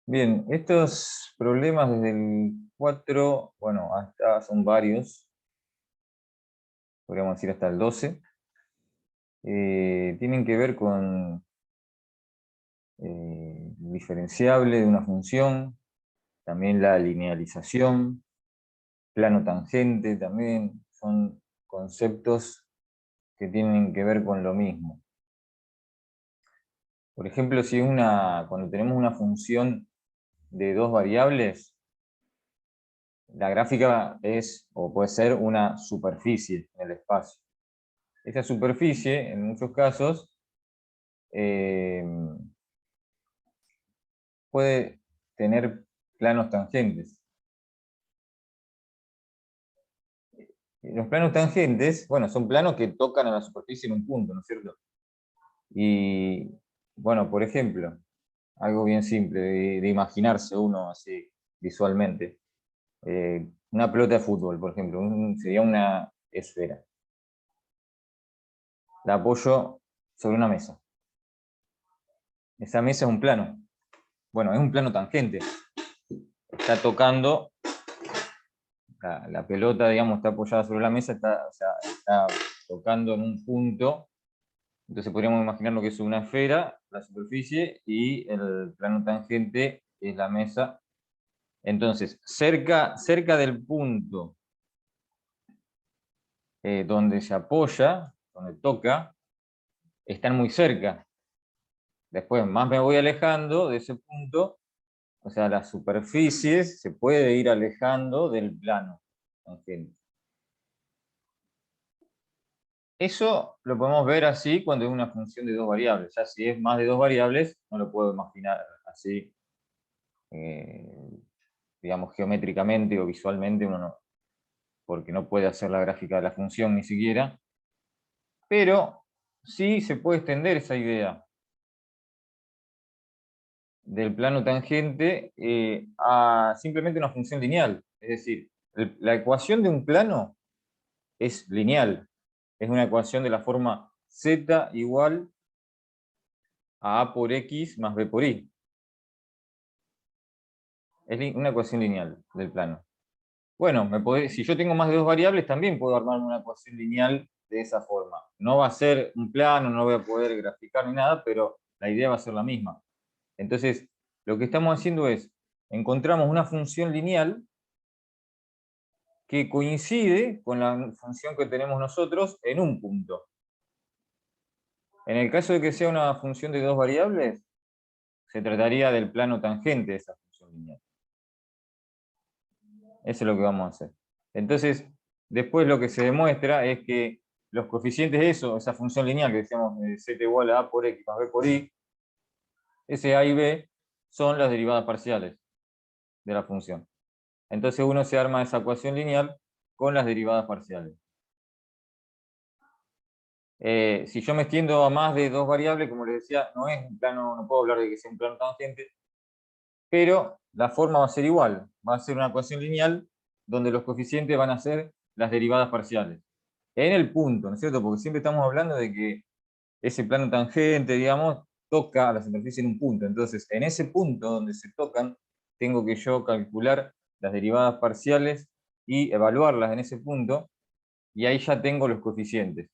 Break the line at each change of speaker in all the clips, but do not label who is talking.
Bien, estos problemas desde el 4, bueno, hasta son varios, podríamos decir hasta el 12, tienen que ver con el diferenciable de una función, también la linealización, plano tangente, también son conceptos que tienen que ver con lo mismo. Por ejemplo, cuando tenemos una función de dos variables, la gráfica es o puede ser una superficie en el espacio. Esta superficie, en muchos casos, eh, puede tener planos tangentes. Los planos tangentes, bueno, son planos que tocan a la superficie en un punto, ¿no es cierto? Y, bueno, por ejemplo, algo bien simple de imaginarse uno así visualmente. Una pelota de fútbol, por ejemplo, sería una esfera. La apoyo sobre una mesa. Esa mesa es un plano. Bueno, es un plano tangente. Está tocando la pelota, digamos, está apoyada sobre la mesa, o sea, está tocando en un punto. Entonces podríamos imaginar lo que es una esfera, la superficie, y el plano tangente es la mesa. Entonces, cerca del punto donde se apoya, donde toca, están muy cerca. Después, más me voy alejando de ese punto, o sea, las superficies se puede ir alejando del plano tangente. Eso lo podemos ver así cuando es una función de dos variables. Ya si es más de dos variables, no lo puedo imaginar así, eh, digamos, geométricamente o visualmente, uno no, porque no puede hacer la gráfica de la función ni siquiera. Pero sí se puede extender esa idea del plano tangente a simplemente una función lineal. Es decir, la ecuación de un plano es lineal. Es una ecuación de la forma z igual a A por X más B por Y. Es una ecuación lineal del plano. Bueno, si yo tengo más de dos variables, también puedo armar una ecuación lineal de esa forma. No va a ser un plano, no voy a poder graficar ni nada, pero la idea va a ser la misma. Entonces, lo que estamos haciendo es, encontramos una función lineal que coincide con la función que tenemos nosotros en un punto. En el caso de que sea una función de dos variables, se trataría del plano tangente de esa función lineal. Eso es lo que vamos a hacer. Entonces, después lo que se demuestra es que los coeficientes de eso, esa función lineal que decíamos z igual a A por X más B por Y, ese A y B son las derivadas parciales de la función. Entonces uno se arma esa ecuación lineal con las derivadas parciales. Si yo me extiendo a más de dos variables, como les decía, no es un plano, no puedo hablar de que sea un plano tangente, pero la forma va a ser igual. Va a ser una ecuación lineal donde los coeficientes van a ser las derivadas parciales. En el punto, ¿no es cierto? Porque siempre estamos hablando de que ese plano tangente, digamos, toca a la superficie en un punto. Entonces, en ese punto donde se tocan, tengo que yo calcular las derivadas parciales y evaluarlas en ese punto, y ahí ya tengo los coeficientes.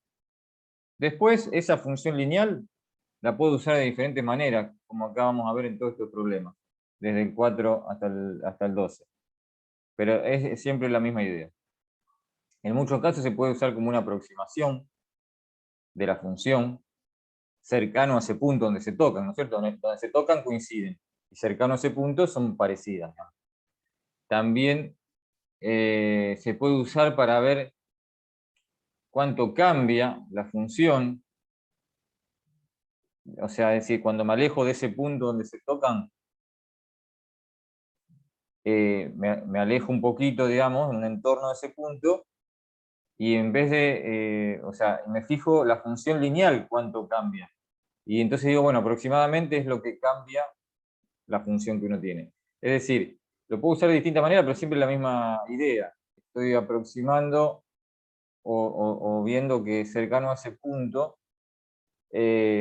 Después, esa función lineal la puedo usar de diferentes maneras, como acá vamos a ver en todos estos problemas, desde el 4 hasta el 12. Pero es siempre la misma idea. En muchos casos se puede usar como una aproximación de la función cercano a ese punto donde se tocan, ¿no es cierto? Donde se tocan coinciden, y cercano a ese punto son parecidas, ¿no? También se puede usar para ver cuánto cambia la función, o sea, es decir, cuando me alejo de ese punto donde se tocan, me alejo un poquito, digamos, en un entorno de ese punto, y en vez de, o sea, me fijo la función lineal cuánto cambia. Y entonces digo, bueno, aproximadamente es lo que cambia la función que uno tiene. Es decir, lo puedo usar de distintas maneras, pero siempre la misma idea. Estoy aproximando o viendo que cercano a ese punto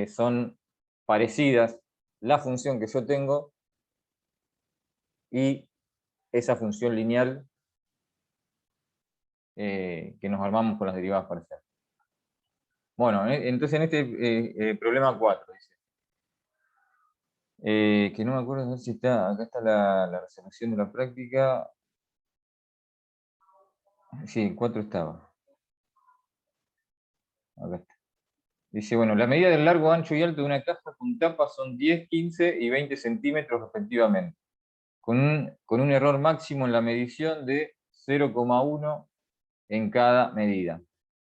son parecidas la función que yo tengo y esa función lineal que nos armamos con las derivadas parciales. Bueno, entonces en este problema 4, dice, que no me acuerdo si está, acá está la resolución de la práctica. Sí, 4 estaba. Acá está. Dice, bueno, la medida del largo, ancho y alto de una caja con tapa son 10, 15 y 20 centímetros respectivamente, con un error máximo en la medición de 0,1 en cada medida.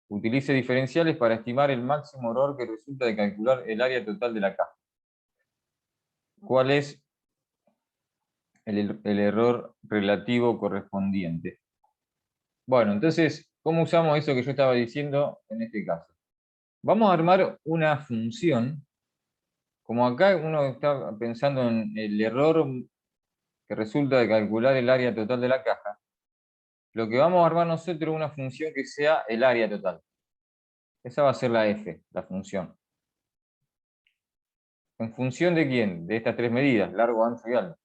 Utilice diferenciales para estimar el máximo error que resulta de calcular el área total de la caja. ¿Cuál es el error relativo correspondiente? Bueno, entonces, ¿cómo usamos eso que yo estaba diciendo en este caso? Vamos a armar una función. Como acá uno está pensando en el error que resulta de calcular el área total de la caja, lo que vamos a armar nosotros es una función que sea el área total. Esa va a ser la f, la función. ¿En función de quién? De estas tres medidas, largo, ancho y alto.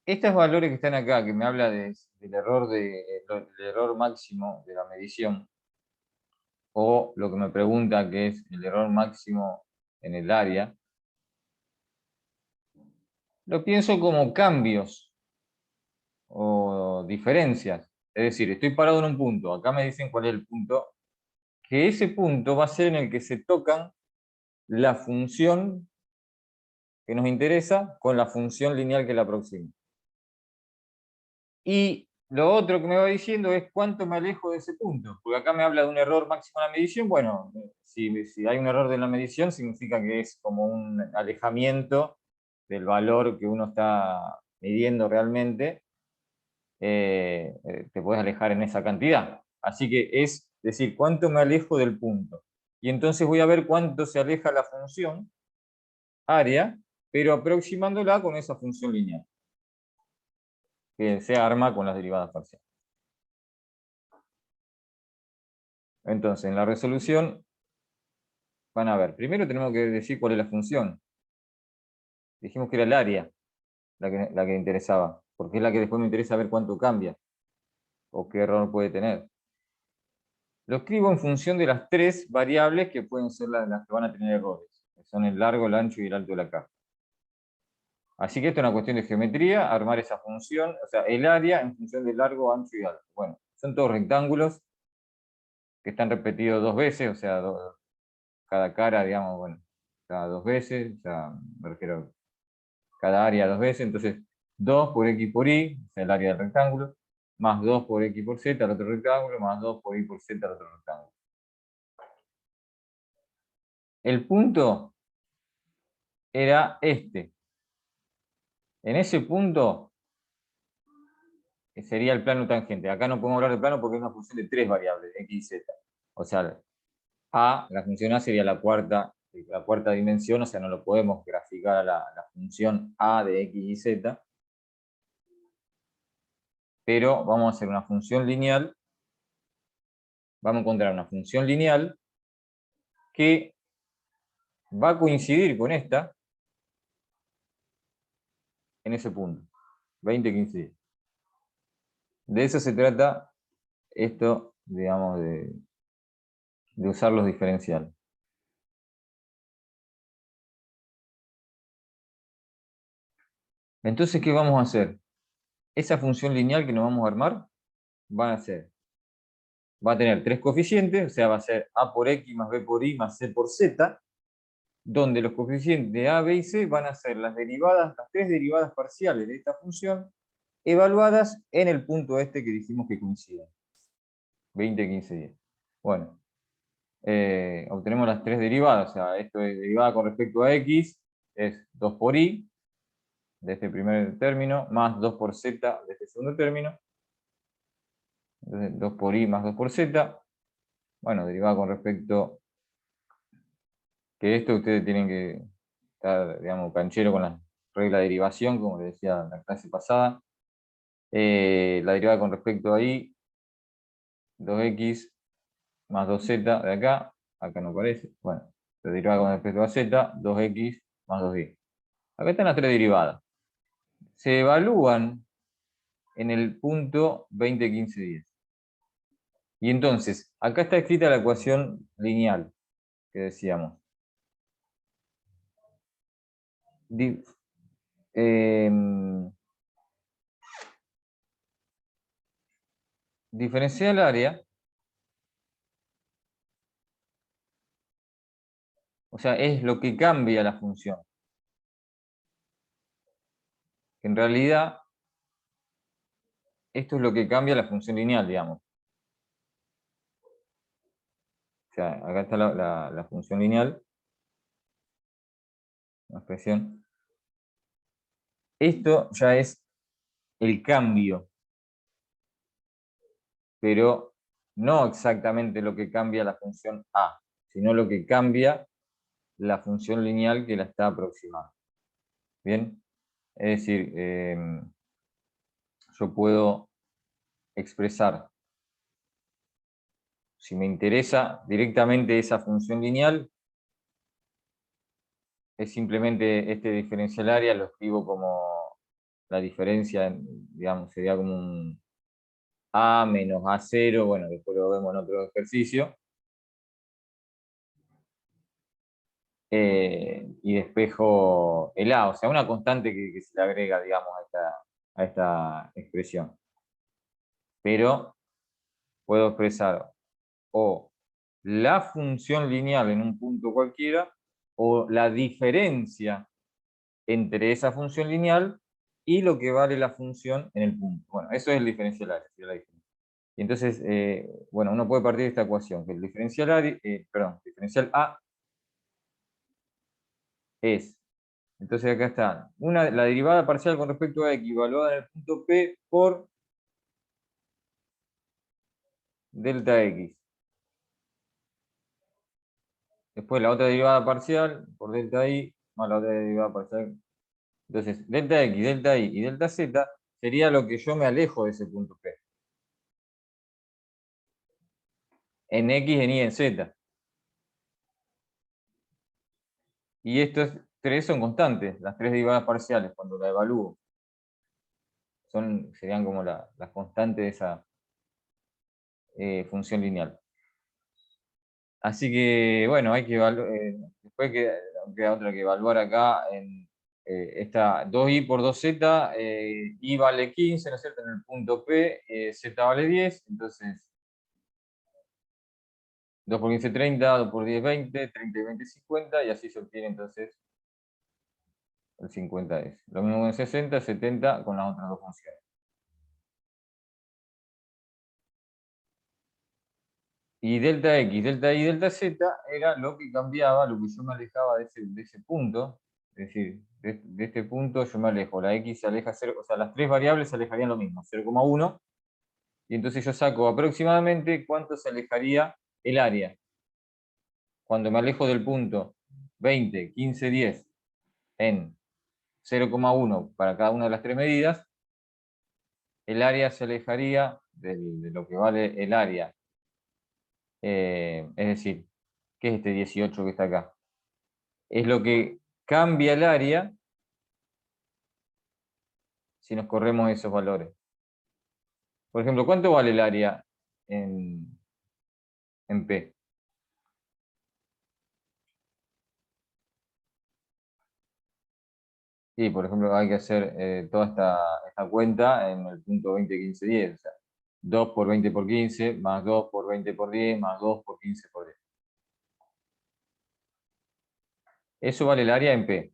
Estos valores que están acá, que me habla del error máximo de la medición, o lo que me pregunta que es el error máximo en el área, lo pienso como cambios o diferencias. Es decir, estoy parado en un punto, acá me dicen cuál es el punto, que ese punto va a ser en el que se tocan la función que nos interesa con la función lineal que la aproxima. Y lo otro que me va diciendo es cuánto me alejo de ese punto, porque acá me habla de un error máximo en la medición. Bueno, si hay un error de la medición, significa que es como un alejamiento del valor que uno está midiendo realmente. Te puedes alejar en esa cantidad. Así que es decir, cuánto me alejo del punto. Y entonces voy a ver cuánto se aleja la función área, pero aproximándola con esa función lineal, que se arma con las derivadas parciales. Entonces, en la resolución, van a ver, primero tenemos que decir cuál es la función. Dijimos que era el área la que interesaba, porque es la que después me interesa ver cuánto cambia, o qué error puede tener. Lo escribo en función de las tres variables que pueden ser las que van a tener errores, que son el largo, el ancho y el alto de la caja. Así que esto es una cuestión de geometría, armar esa función, o sea, el área en función del largo, ancho y alto. Bueno, son todos rectángulos que están repetidos dos veces, o sea, cada cara, digamos, bueno, cada dos veces, o sea, me refiero cada área dos veces, entonces 2 por x por y, o sea, el área del rectángulo, más 2 por x por z al otro rectángulo, más 2 por y por z al otro rectángulo. El punto era este. En ese punto sería el plano tangente. Acá no podemos hablar de plano porque es una función de tres variables, x y z. O sea, la función A sería la cuarta dimensión, o sea, no lo podemos graficar a la función A de x y z. Pero vamos a hacer una función lineal. Vamos a encontrar una función lineal que va a coincidir con esta en ese punto. 20, 15, 10. De eso se trata esto, digamos, de usar los diferenciales. Entonces, ¿qué vamos a hacer? Esa función lineal que nos vamos a armar va a tener tres coeficientes, o sea, va a ser a por x más b por y más c por z, donde los coeficientes de a, b y c van a ser las tres derivadas parciales de esta función, evaluadas en el punto este que dijimos que coinciden. 20, 15, 10. Bueno, obtenemos las tres derivadas, o sea, esto es derivada con respecto a x, es 2 por y, de este primer término, más 2 por z de este segundo término. Entonces, 2 por y más 2 por z. Bueno, derivada con respecto que esto ustedes tienen que estar, digamos, canchero con la regla de derivación, como les decía en la clase pasada. La derivada con respecto a y, 2x más 2z de acá no aparece. Bueno, la derivada con respecto a z, 2x más 2y. Acá están las tres derivadas. se evalúan en el punto 20, 15, 10. Y entonces, acá está escrita la ecuación lineal que decíamos. Diferencial área, o sea, es lo que cambia la función. En realidad, esto es lo que cambia la función lineal, digamos. O sea, acá está la función lineal, la expresión. Esto ya es el cambio, pero no exactamente lo que cambia la función A, sino lo que cambia la función lineal que la está aproximando. ¿Bien? Es decir, yo puedo expresar, si me interesa directamente esa función lineal, es simplemente este diferencial área, lo escribo como la diferencia, digamos, sería como un A menos A0, bueno, después lo vemos en otro ejercicio. Y despejo el A, o sea, una constante que se le agrega, digamos, a esta expresión. Pero puedo expresar o la función lineal en un punto cualquiera, o la diferencia entre esa función lineal y lo que vale la función en el punto. Bueno, eso es el diferencial área. ¿Sí? La diferencia. Y entonces, bueno, uno puede partir de esta ecuación, que el diferencial área, diferencial A es, entonces acá está, la derivada parcial con respecto a x evaluada en el punto P por delta x. Después la otra derivada parcial por delta y más la otra derivada parcial. Entonces, delta x, delta y y delta z sería lo que yo me alejo de ese punto P. En x, en y, en z. Y estos tres son constantes, las tres derivadas parciales, cuando la evalúo. Serían como las constantes de esa función lineal. Así que, bueno, hay que evaluar, después queda otra que evaluar acá en esta 2i por 2z, i vale 15, ¿no es cierto? En el punto P, z vale 10, entonces 2 por 15, 30, 2 por 10, 20, 30 y 20, 50, y así se obtiene entonces el 50 es. Lo mismo con 60, 70 con las otras dos funciones. Y delta x, delta y, delta z era lo que cambiaba, lo que yo me alejaba de ese punto. Es decir, de este punto yo me alejo. La x se aleja 0, o sea, las tres variables se alejarían lo mismo, 0,1. Y entonces yo saco aproximadamente cuánto se alejaría el área. Cuando me alejo del punto 20, 15, 10 en 0,1 para cada una de las tres medidas, el área se alejaría de lo que vale el área. Es decir, ¿qué es este 18 que está acá? Es lo que cambia el área si nos corremos esos valores. Por ejemplo, ¿cuánto vale el área en P? Sí, por ejemplo, hay que hacer toda esta cuenta en el punto 20, 15, 10. O sea, 2 por 20 por 15, más 2 por 20 por 10, más 2 por 15 por 10. Eso vale el área en P.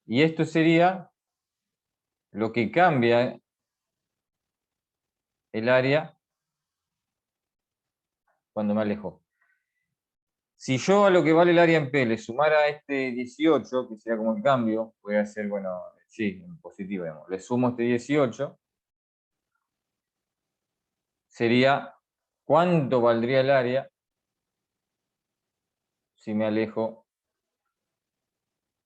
Y esto sería lo que cambia el área cuando me alejo. Si yo a lo que vale el área en P le sumara este 18, que sería como el cambio, voy a hacer, bueno, sí, en positivo, digamos. Le sumo este 18, sería cuánto valdría el área si me alejo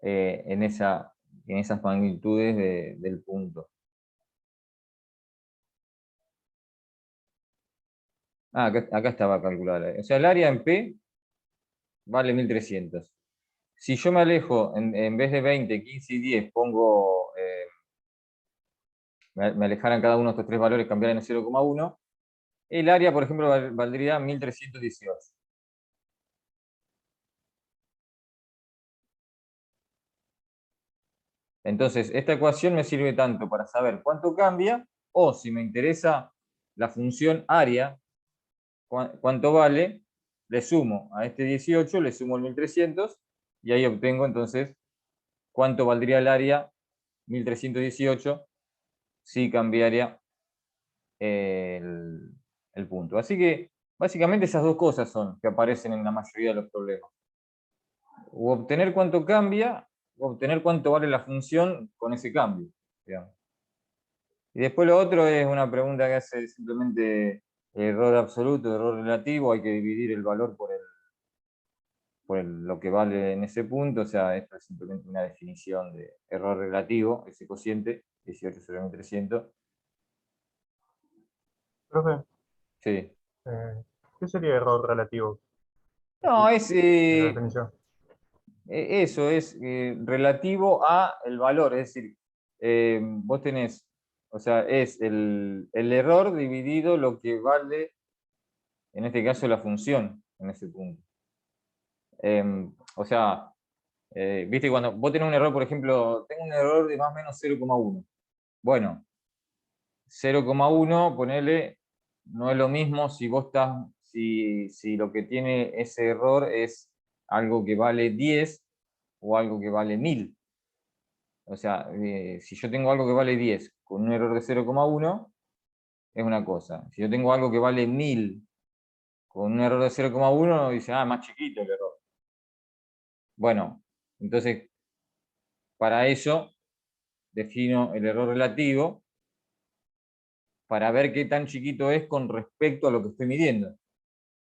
en esas magnitudes del punto. Ah, acá estaba calculada. O sea, el área en P vale 1300. Si yo me alejo, en vez de 20, 15 y 10, pongo me alejaran cada uno de estos tres valores, cambiaran en 0,1, el área, por ejemplo, valdría 1318. Entonces, esta ecuación me sirve tanto para saber cuánto cambia, o si me interesa la función área, cuánto vale, le sumo a este 18, le sumo el 1300, y ahí obtengo entonces cuánto valdría el área 1318 si cambiaría el punto. Así que básicamente esas dos cosas son que aparecen en la mayoría de los problemas. O obtener cuánto cambia, o obtener cuánto vale la función con ese cambio, digamos. Y después lo otro es una pregunta que hace simplemente error absoluto, error relativo, hay que dividir el valor lo que vale en ese punto, o sea, esto es simplemente una definición de error relativo, ese cociente, 18 sobre 1300.
Profe,
Sí.
¿qué sería error relativo?
No,
Así,
es
en la definición.
eso, es relativo a el valor, es decir, vos tenés, o sea, es el error dividido lo que vale, en este caso, la función en ese punto. O sea, viste, cuando vos tenés un error, por ejemplo, tengo un error de más o menos 0,1. Bueno, 0,1, ponele, no es lo mismo si vos estás, si lo que tiene ese error es algo que vale 10 o algo que vale 1000. O sea, si yo tengo algo que vale 10 con un error de 0,1, es una cosa. Si yo tengo algo que vale 1000 con un error de 0,1, dice, ah, más chiquito el error. Bueno, entonces, para eso defino el error relativo para ver qué tan chiquito es con respecto a lo que estoy midiendo.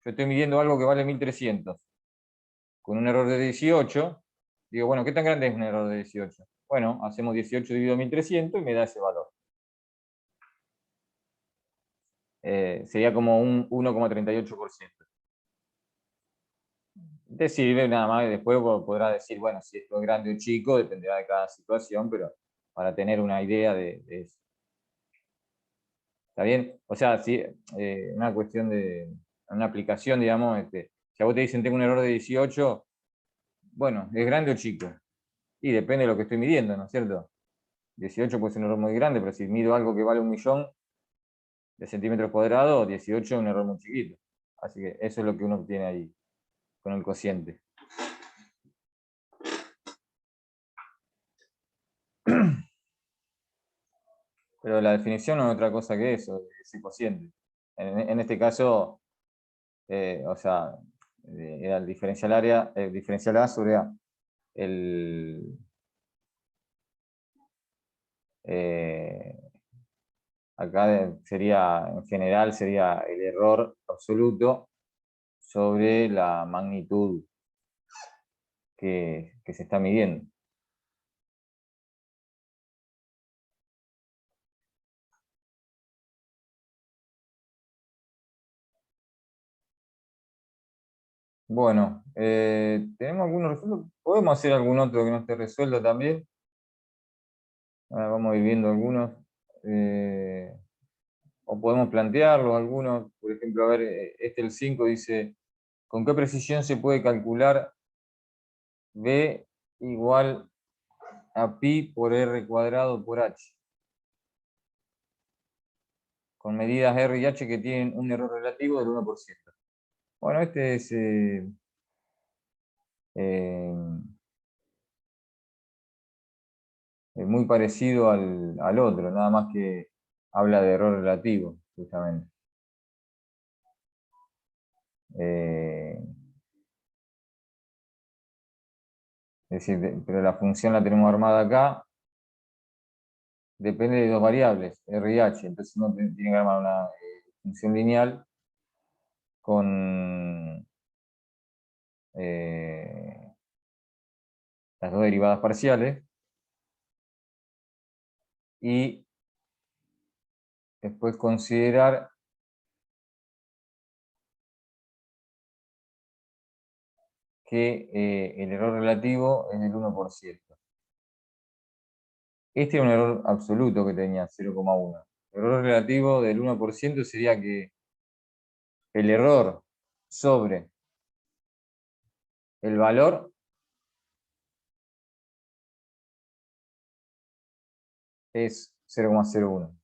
Yo estoy midiendo algo que vale 1300 con un error de 18. Digo, bueno, ¿qué tan grande es un error de 18? Bueno, hacemos 18 dividido 1300 y me da ese valor. Sería como un 1,38%. Te sirve nada más, y después podrá decir, bueno, si esto es grande o chico, dependerá de cada situación, pero para tener una idea de eso. ¿Está bien? O sea, si una cuestión de una aplicación, digamos, si a vos te dicen tengo un error de 18, bueno, ¿es grande o chico? Y depende de lo que estoy midiendo, ¿no es cierto? 18 puede ser un error muy grande, pero si mido algo que vale 1.000.000 de centímetros cuadrados, 18 es un error muy chiquito. Así que eso es lo que uno obtiene ahí con el cociente. Pero la definición no es otra cosa que eso, ese cociente. En este caso, o sea, era el diferencial área, el diferencial A sobre A. El, eh, acá sería, en general, sería el error absoluto sobre la magnitud que se está midiendo. Bueno, tenemos algunos resueltos. Podemos hacer algún otro que no esté resuelto también. Ahora vamos a ir viendo algunos. O podemos plantearlos algunos. Por ejemplo, a ver, el 5 dice, ¿con qué precisión se puede calcular B igual a pi por r cuadrado por h? Con medidas r y h que tienen un error relativo del 1%. Bueno, este es eh, muy parecido al otro, nada más que habla de error relativo, justamente. Eh, es decir, pero la función la tenemos armada acá, depende de dos variables, r y h, entonces uno tiene que armar una función lineal con eh, las dos derivadas parciales y después considerar que el error relativo es del 1%. Este es un error absoluto que tenía, 0,1. Error relativo del 1% sería que el error sobre el valor es 0,01.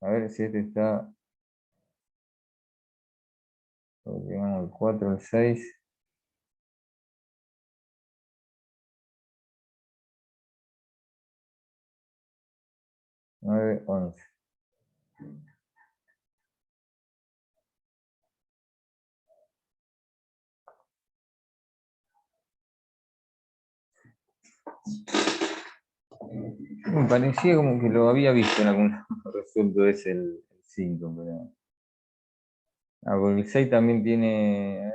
A ver si este está... Digamos el 4, el 6. 9, 11. Me parecía como que lo había visto en algún resuelto, es el 5, pero... Ah, porque el 6 también tiene...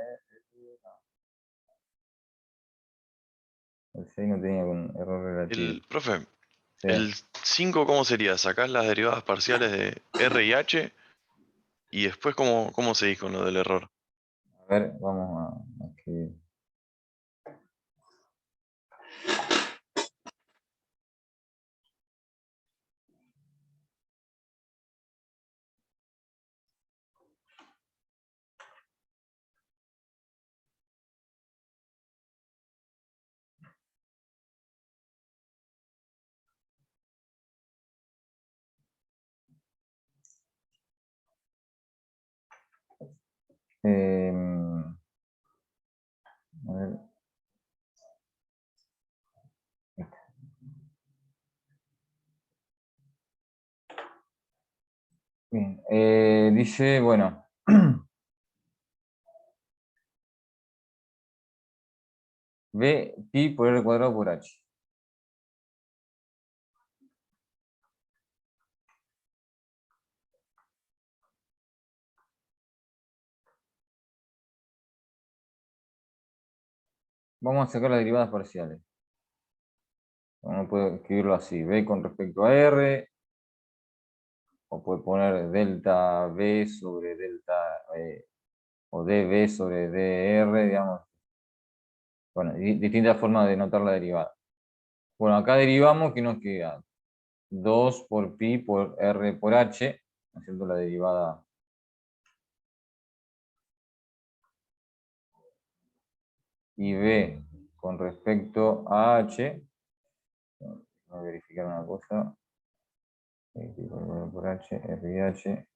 El 6 no tenía un error relativo.
Profe,
Sí.
el 5, ¿cómo sería? ¿Sacás las derivadas parciales de R y H? Y después, ¿cómo seguís con lo del error?
A ver, vamos a escribir. A ver. Bien, dice, bueno, B pi por R cuadrado por H. Vamos a sacar las derivadas parciales. Uno puede escribirlo así, B con respecto a R, o puede poner delta B sobre delta, o dB sobre dr, digamos. Bueno, distintas formas de notar la derivada. Bueno, acá derivamos que nos queda 2 por pi por R por H, haciendo la derivada. Y B con respecto a H, voy a verificar una cosa. Pi por H, R y H.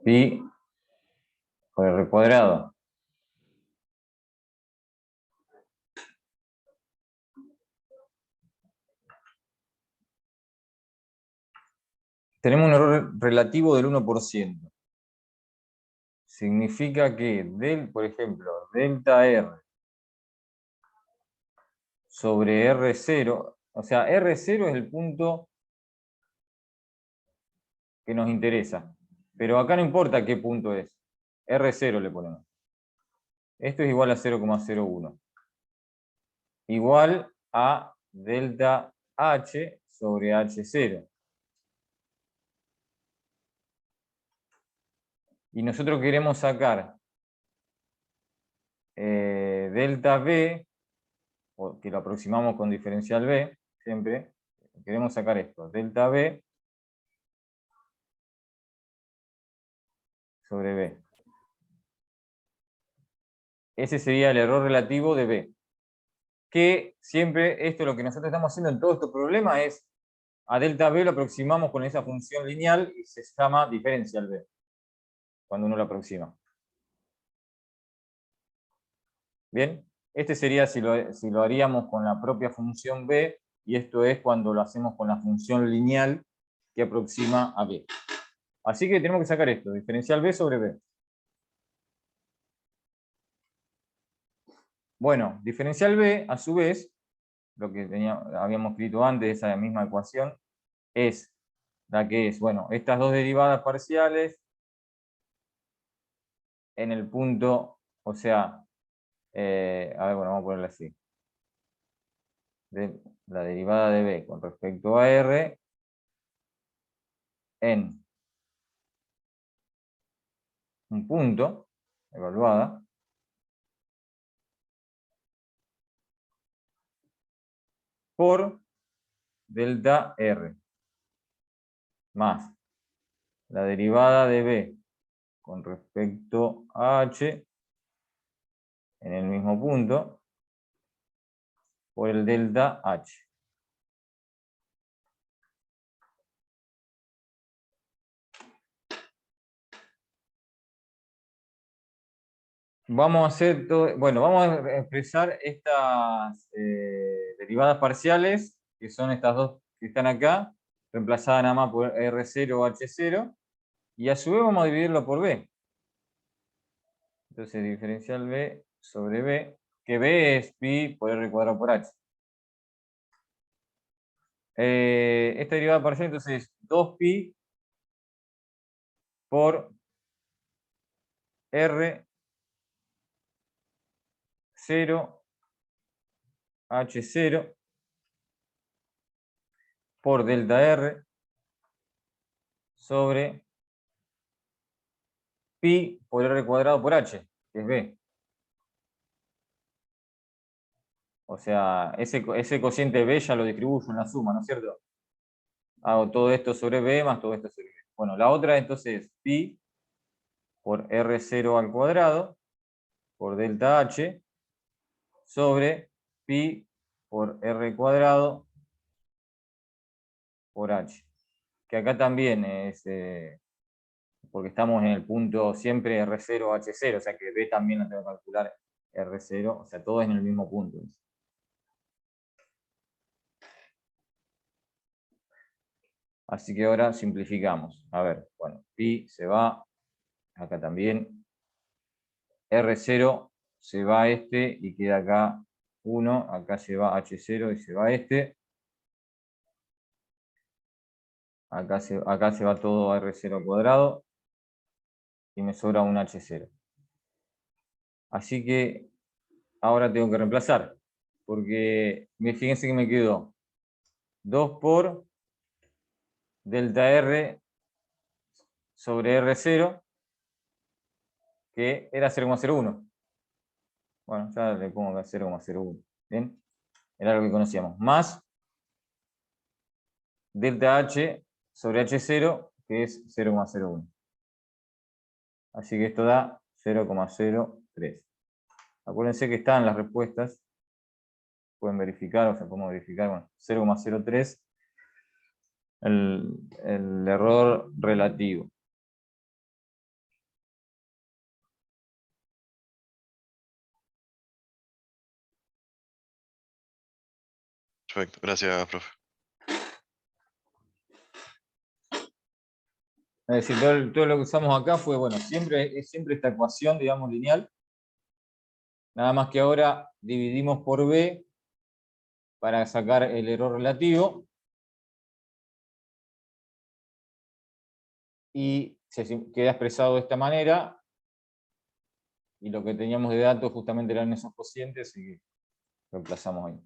Pi por R cuadrado. Tenemos un error relativo del 1%. Significa que, por ejemplo, delta R sobre R0, o sea, R0 es el punto que nos interesa. Pero acá no importa qué punto es. R0 le ponemos. Esto es igual a 0,01. Igual a delta H sobre H0. Y nosotros queremos sacar delta B, que lo aproximamos con diferencial B, siempre. Queremos sacar esto, delta B sobre B. Ese sería el error relativo de B. Que siempre, esto lo que nosotros estamos haciendo en todo este problema es, a delta B lo aproximamos con esa función lineal y se llama diferencial B, cuando uno lo aproxima. Bien, este sería si lo haríamos con la propia función B, y esto es cuando lo hacemos con la función lineal que aproxima a B. Así que tenemos que sacar esto, diferencial B sobre B. Bueno, diferencial B, a su vez, lo que habíamos escrito antes, esa misma ecuación, es la que es, bueno, estas dos derivadas parciales en el punto, o sea, a ver, bueno, vamos a ponerla así. La derivada de B con respecto a R en un punto, evaluada, por delta R, más la derivada de B con respecto a H en el mismo punto por el delta H. Vamos a hacer todo, bueno, vamos a expresar estas derivadas parciales, que son estas dos que están acá, reemplazadas nada más por R0 o H0, y a su vez vamos a dividirlo por B. Entonces, diferencial B sobre B, que B es pi por R cuadrado por H. Esta derivada parcial entonces es 2pi por R0 H0 por delta R sobre pi por R cuadrado por H, que es B. O sea, ese cociente B ya lo distribuyo en la suma, ¿no es cierto? Hago todo esto sobre B más todo esto sobre B. Bueno, la otra entonces es pi por R0 al cuadrado por delta H sobre pi por R cuadrado por H. Que acá también es, porque estamos en el punto siempre R0, H0, o sea que B también lo tengo que calcular R0, o sea, todo es en el mismo punto. Así que ahora simplificamos. A ver, bueno, pi se va, acá también. R0 se va a este y queda acá 1, acá se va H0 y se va este. Acá se va todo a R0 al cuadrado y me sobra un H0. Así que ahora tengo que reemplazar, porque fíjense que me quedó 2 por delta R sobre R0, que era 0,01. Bueno, ya le pongo acá 0,01. ¿Bien? Era lo que conocíamos. Más delta H sobre H0, que es 0,01. Así que esto da 0,03. Acuérdense que están las respuestas. Pueden verificar, o sea, podemos verificar, bueno, 0,03 el error relativo.
Perfecto, gracias, profe.
Es decir, todo lo que usamos acá fue, bueno, siempre esta ecuación, digamos, lineal. Nada más que ahora dividimos por B para sacar el error relativo. Y se queda expresado de esta manera. Y lo que teníamos de datos justamente eran esos cocientes y reemplazamos ahí.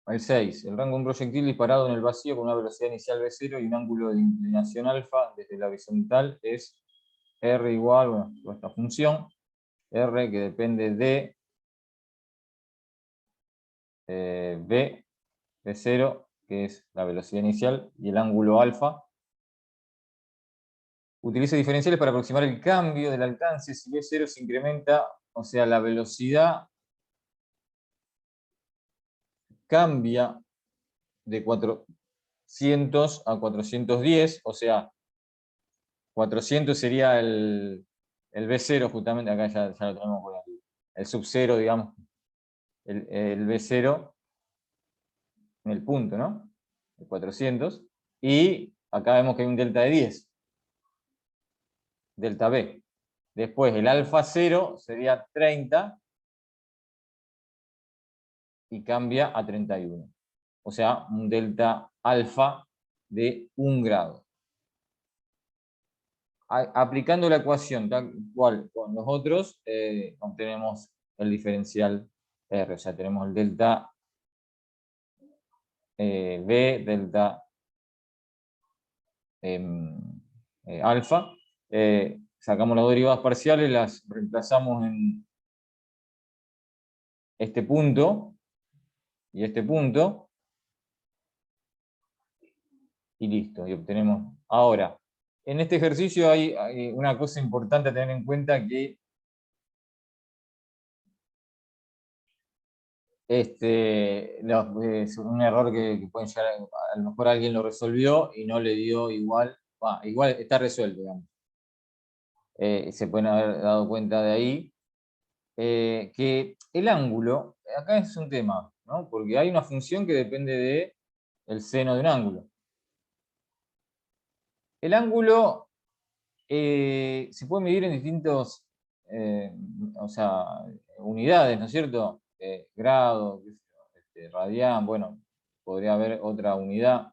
El 6. El rango de un proyectil disparado en el vacío con una velocidad inicial v0 y un ángulo de inclinación alfa desde la horizontal es R igual, bueno, toda esta función, R que depende de v de 0, que es la velocidad inicial, y el ángulo alfa. Utiliza diferenciales para aproximar el cambio del alcance si v0 se incrementa, o sea, la velocidad cambia de 400 a 410, o sea, 400 sería el V0 justamente, acá ya lo tenemos por el sub 0, digamos, el V0 en el punto, ¿no? El 400, y acá vemos que hay un delta de 10, delta B. Después el alfa 0 sería 30 y cambia a 31. O sea, un delta alfa de 1 grado. Aplicando la ecuación tal cual con los otros, obtenemos el diferencial R. O sea, tenemos el delta B, delta alfa. sacamos las dos derivadas parciales, las reemplazamos en este punto y este punto, y listo, y obtenemos. Ahora, en este ejercicio hay una cosa importante a tener en cuenta, que es un error que pueden llegar, a lo mejor alguien lo resolvió y no le dio igual, igual está resuelto, digamos. Se pueden haber dado cuenta de ahí, que el ángulo, acá es un tema, ¿no? Porque hay una función que depende del seno de un ángulo. El ángulo se puede medir en distintos, o sea, unidades, ¿no es cierto? Grado, radián, bueno, podría haber otra unidad.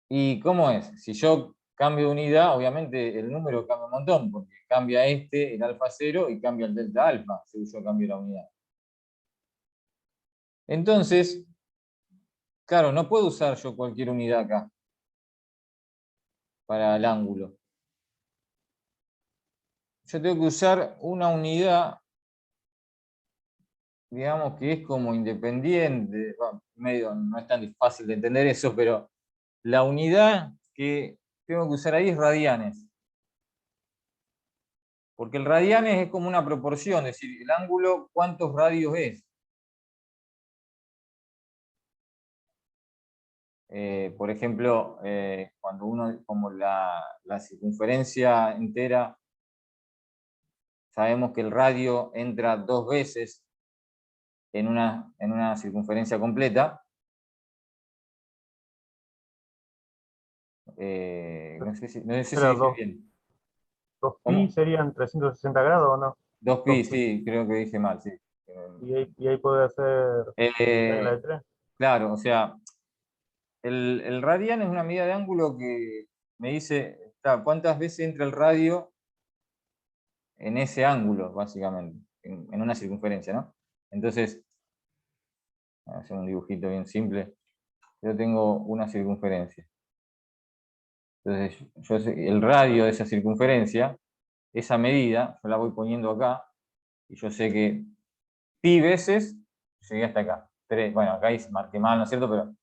¿Y cómo es? Si yo cambio de unidad, obviamente el número cambia un montón, porque cambia el alfa 0, y cambia el delta alfa, si yo cambio la unidad. Entonces, claro, no puedo usar yo cualquier unidad acá para el ángulo. Yo tengo que usar una unidad, digamos, que es como independiente. Bueno, medio, no es tan fácil de entender eso, pero la unidad que tengo que usar ahí es radianes. Porque el radianes es como una proporción, es decir, el ángulo, ¿cuántos radios es? Por ejemplo, cuando uno, como la circunferencia entera, sabemos que el radio entra 2 veces en una circunferencia completa. No sé si dije bien.
2pi serían 360 grados, ¿o no?
2pi,
2pi.
sí, creo que dije mal, sí.
Y ahí puede hacer regla de
Eh,
3.
claro, o sea, el radian es una medida de ángulo que me dice cuántas veces entra el radio en ese ángulo, básicamente, en una circunferencia, ¿no? Entonces, voy a hacer un dibujito bien simple. Yo tengo una circunferencia. Entonces, el radio de esa circunferencia, esa medida, yo la voy poniendo acá, y yo sé que pi veces llegué hasta acá. Bueno, acá marqué mal, ¿no es cierto? Pero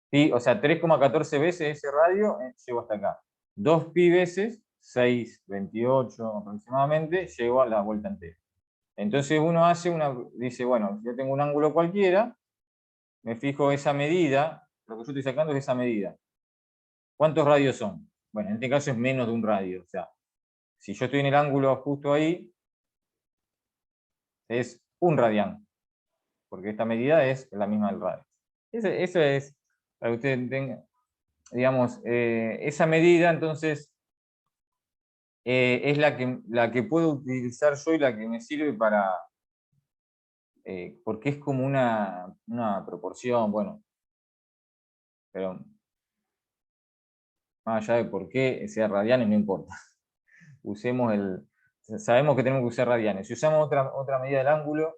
pi, o sea, 3,14 veces ese radio llego hasta acá. 2pi veces, 6,28 aproximadamente, llego a la vuelta entera. Entonces uno dice, bueno, yo tengo un ángulo cualquiera, me fijo esa medida, lo que yo estoy sacando es esa medida. ¿Cuántos radios son? Bueno, en este caso es menos de un radio. O sea, si yo estoy en el ángulo justo ahí, es un radián, porque esta medida es la misma del radio. Eso es, para que ustedes tengan, digamos, esa medida, entonces, es la que puedo utilizar yo y la que me sirve para, porque es como una proporción, bueno, pero más allá de por qué sea radianes, no importa. Sabemos que tenemos que usar radianes. Si usamos otra medida del ángulo,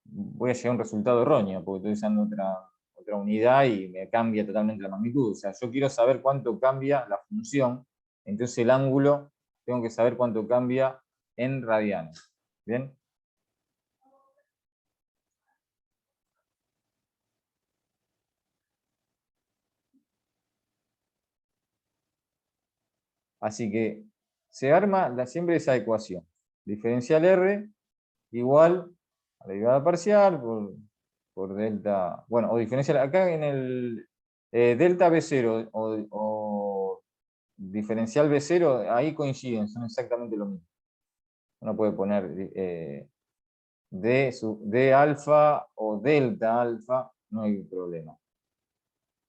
voy a llegar a un resultado erróneo, porque estoy usando otra unidad y me cambia totalmente la magnitud. O sea, yo quiero saber cuánto cambia la función, entonces el ángulo tengo que saber cuánto cambia en radianes. ¿Bien? Así que se arma siempre esa ecuación. Diferencial R igual a la derivada parcial por delta, bueno, o diferencial, acá en el delta B0 o diferencial B0, ahí coinciden, son exactamente lo mismo. Uno puede poner D alfa o delta alfa, no hay problema.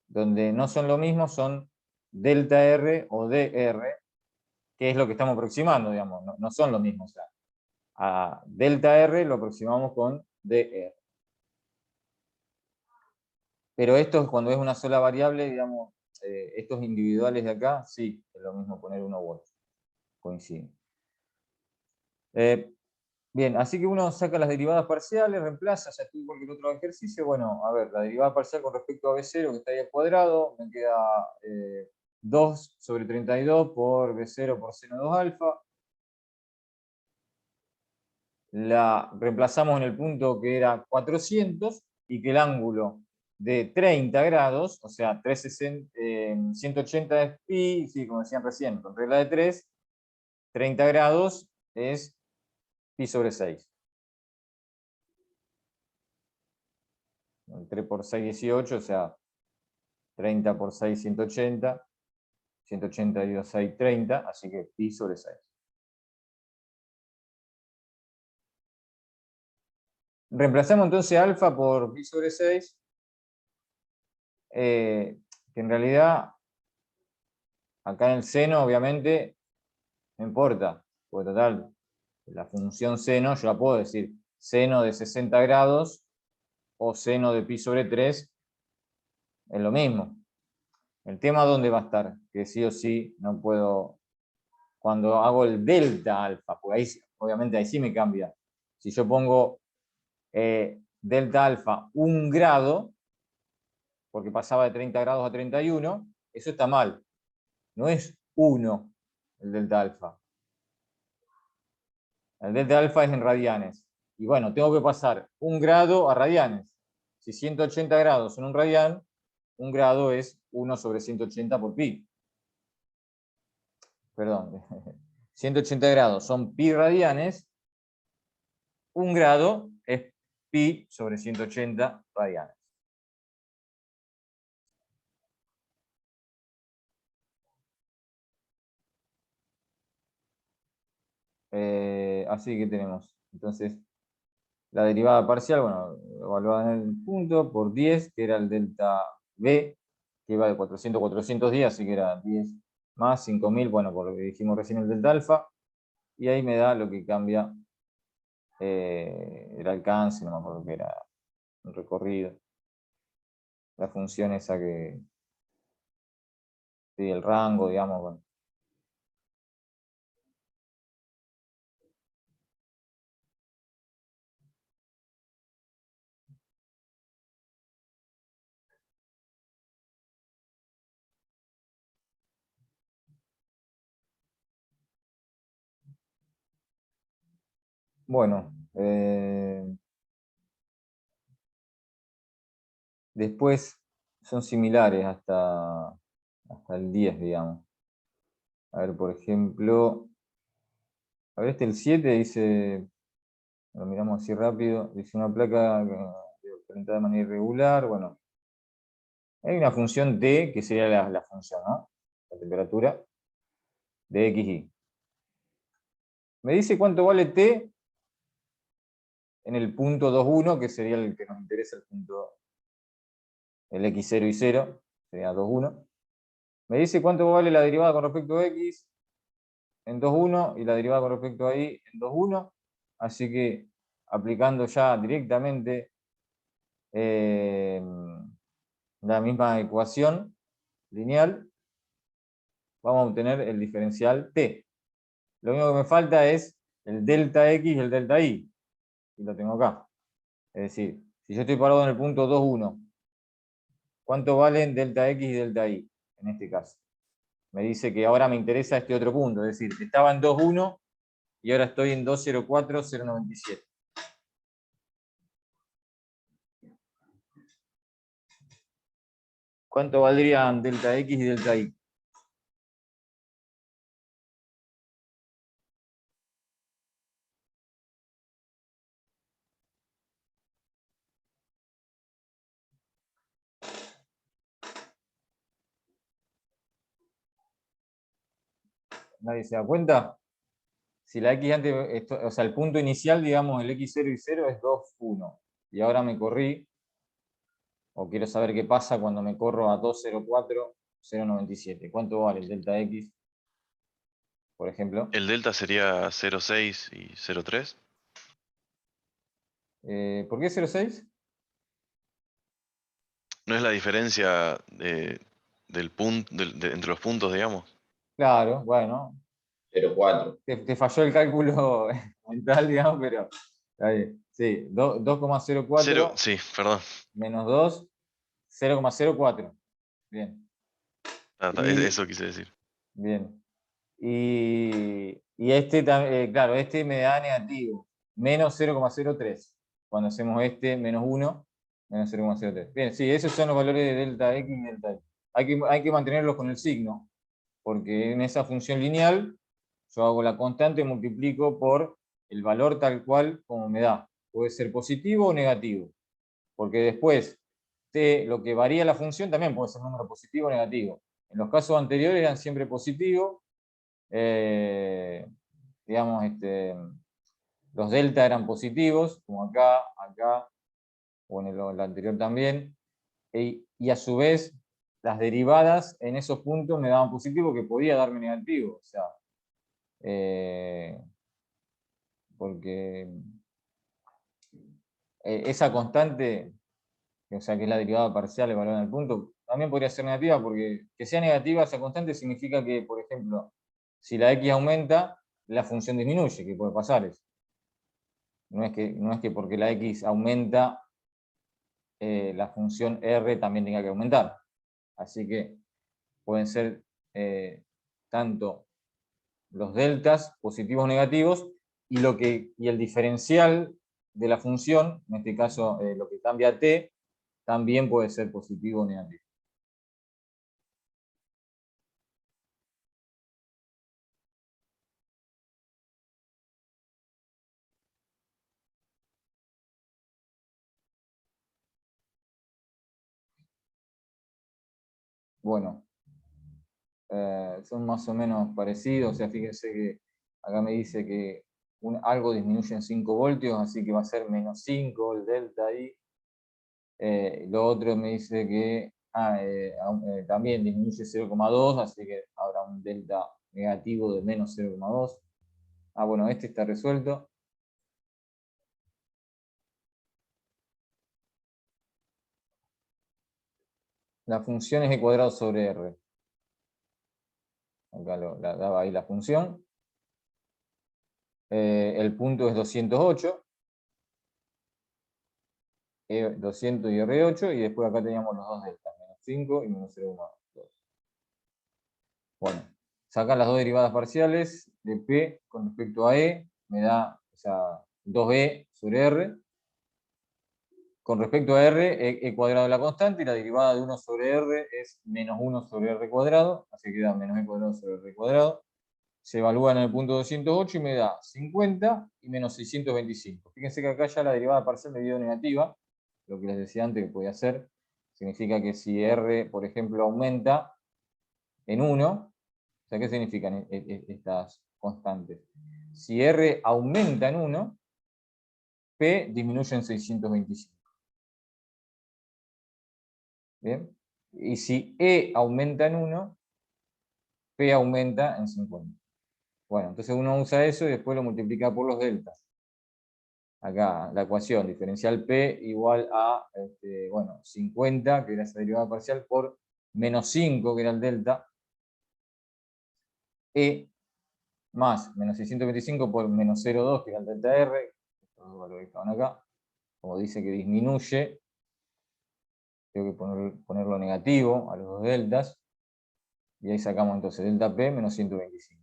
Donde no son lo mismo son delta R o DR, que es lo que estamos aproximando, digamos, no son lo mismo. O sea, a delta R lo aproximamos con DR. Pero esto es cuando es una sola variable, digamos, estos individuales de acá, sí, es lo mismo poner uno u otro. Coinciden. Bien, así que uno saca las derivadas parciales, reemplaza, ya estoy igual que el otro ejercicio. Bueno, a ver, la derivada parcial con respecto a B0, que está ahí al cuadrado, me queda 2 sobre 32 por B0 por seno 2 alfa. La reemplazamos en el punto que era 400 y que el ángulo de 30 grados, o sea, 180 es pi, sí, como decían recién, con regla de 3, 30 grados es pi sobre 6. 3 por 6, 18, o sea, 30 por 6, 180. 180 dividido 6, 30, así que pi sobre 6. Reemplazamos entonces alfa por pi sobre 6, que en realidad acá en el seno obviamente no importa, porque total, la función seno yo la puedo decir seno de 60 grados o seno de pi sobre 3, es lo mismo. El tema dónde va a estar, que sí o sí no puedo, cuando hago el delta alfa, porque ahí obviamente ahí sí me cambia. Si yo pongo delta alfa 1 grado, porque pasaba de 30 grados a 31, eso está mal. No es 1 el delta alfa. El delta alfa es en radianes. Y bueno, tengo que pasar 1 grado a radianes. Si 180 grados son 1 radian, 1 grado es 1 sobre 180 por pi. Perdón. 180 grados son pi radianes. 1 grado es pi sobre 180 radianes. Así que tenemos, entonces, la derivada parcial, bueno, evaluada en el punto por 10, que era el delta B, que iba de 400 a 410, así que era 10 más 5000, bueno, por lo que dijimos recién el delta alfa, y ahí me da lo que cambia el alcance, no me acuerdo que era el recorrido, la función esa que, sí, el rango, digamos, bueno. Bueno, después son similares hasta el 10, digamos. A ver, por ejemplo, a ver, el 7 dice, lo miramos así rápido, dice una placa orientada de manera irregular, bueno, hay una función t, que sería la función, ¿no? La temperatura de xy. Me dice cuánto vale t en el punto 2,1, que sería el que nos interesa, el punto, el x0 y 0, sería 2,1. Me dice cuánto vale la derivada con respecto a x en 2,1 y la derivada con respecto a y en 2,1. Así que aplicando ya directamente la misma ecuación lineal, vamos a obtener el diferencial t. Lo único que me falta es el delta x y el delta y. Y lo tengo acá. Es decir, si yo estoy parado en el punto 2,1, ¿cuánto valen delta x y delta y en este caso? Me dice que ahora me interesa este otro punto. Es decir, estaba en 2,1 y ahora estoy en 2,04,097. ¿Cuánto valdrían delta x y delta y? ¿Nadie se da cuenta? Si la x antes, o sea, el punto inicial, digamos, el x0 y 0 es 2,1. Y ahora me corrí, o quiero saber qué pasa cuando me corro a 2,04,097. ¿Cuánto vale el delta x, por ejemplo?
El delta sería 0,6 y 0,3.
¿Por qué 0,6?
¿No es la diferencia del punto entre los puntos, digamos?
Claro, bueno.
0,4.
Te falló el cálculo mental, digamos, pero está bien. Sí, 2,04
Sí, perdón.
menos 2, 0,04. Bien. Y,
Eso quise decir.
bien. Y este, claro, este me da negativo, menos 0,03. Cuando hacemos este, menos 1, menos 0,03. Bien, sí, esos son los valores de delta X y delta Y. Hay que mantenerlos con el signo, porque en esa función lineal yo hago la constante y multiplico por el valor tal cual como me da. Puede ser positivo o negativo, porque después lo que varía la función también puede ser número positivo o negativo. En los casos anteriores eran siempre positivos, digamos, los delta eran positivos, como acá, acá, o en el anterior también, y a su vez las derivadas en esos puntos me daban positivo, que podía darme negativo, o sea, porque esa constante, o sea, que es la derivada parcial evaluada en el punto, también podría ser negativa, porque que sea negativa esa constante significa que, por ejemplo, si la x aumenta, la función disminuye, que puede pasar eso. No es que porque la x aumenta, la función r también tenga que aumentar. Así que pueden ser tanto los deltas positivos o negativos y el diferencial de la función, en este caso lo que cambia a t, también puede ser positivo o negativo. Bueno, son más o menos parecidos, o sea, fíjense que acá me dice que algo disminuye en 5 voltios, así que va a ser menos 5 el delta ahí. Lo otro me dice que también disminuye 0,2, así que habrá un delta negativo de menos 0,2. Bueno, este está resuelto. La función es e cuadrado sobre r. Acá daba ahí la función. El punto es 208. 200 y R8, y después acá teníamos los dos deltas, menos 5 y menos 0,2. Bueno, sacan las dos derivadas parciales de P con respecto a E, me da, o sea, 2E sobre R. Con respecto a R, E cuadrado es la constante, y la derivada de 1 sobre R es menos 1 sobre R cuadrado, así que queda menos E cuadrado sobre R cuadrado. Se evalúa en el punto 208 y me da 50 y menos 625. Fíjense que acá ya la derivada parcial me dio negativa, lo que les decía antes que podía hacer. Significa que si R, por ejemplo, aumenta en 1, o sea, ¿qué significan estas constantes? Si R aumenta en 1, P disminuye en 625. ¿Bien? Y si E aumenta en 1, P aumenta en 50. Bueno, entonces uno usa eso y después lo multiplica por los deltas. Acá la ecuación diferencial P igual a 50, que era esa derivada parcial, por menos 5, que era el delta, E más menos 625 por menos 0,2, que era el delta R, estos dos valores que estaban acá, como dice que disminuye, tengo que ponerlo negativo a los dos deltas, y ahí sacamos entonces delta P menos 125.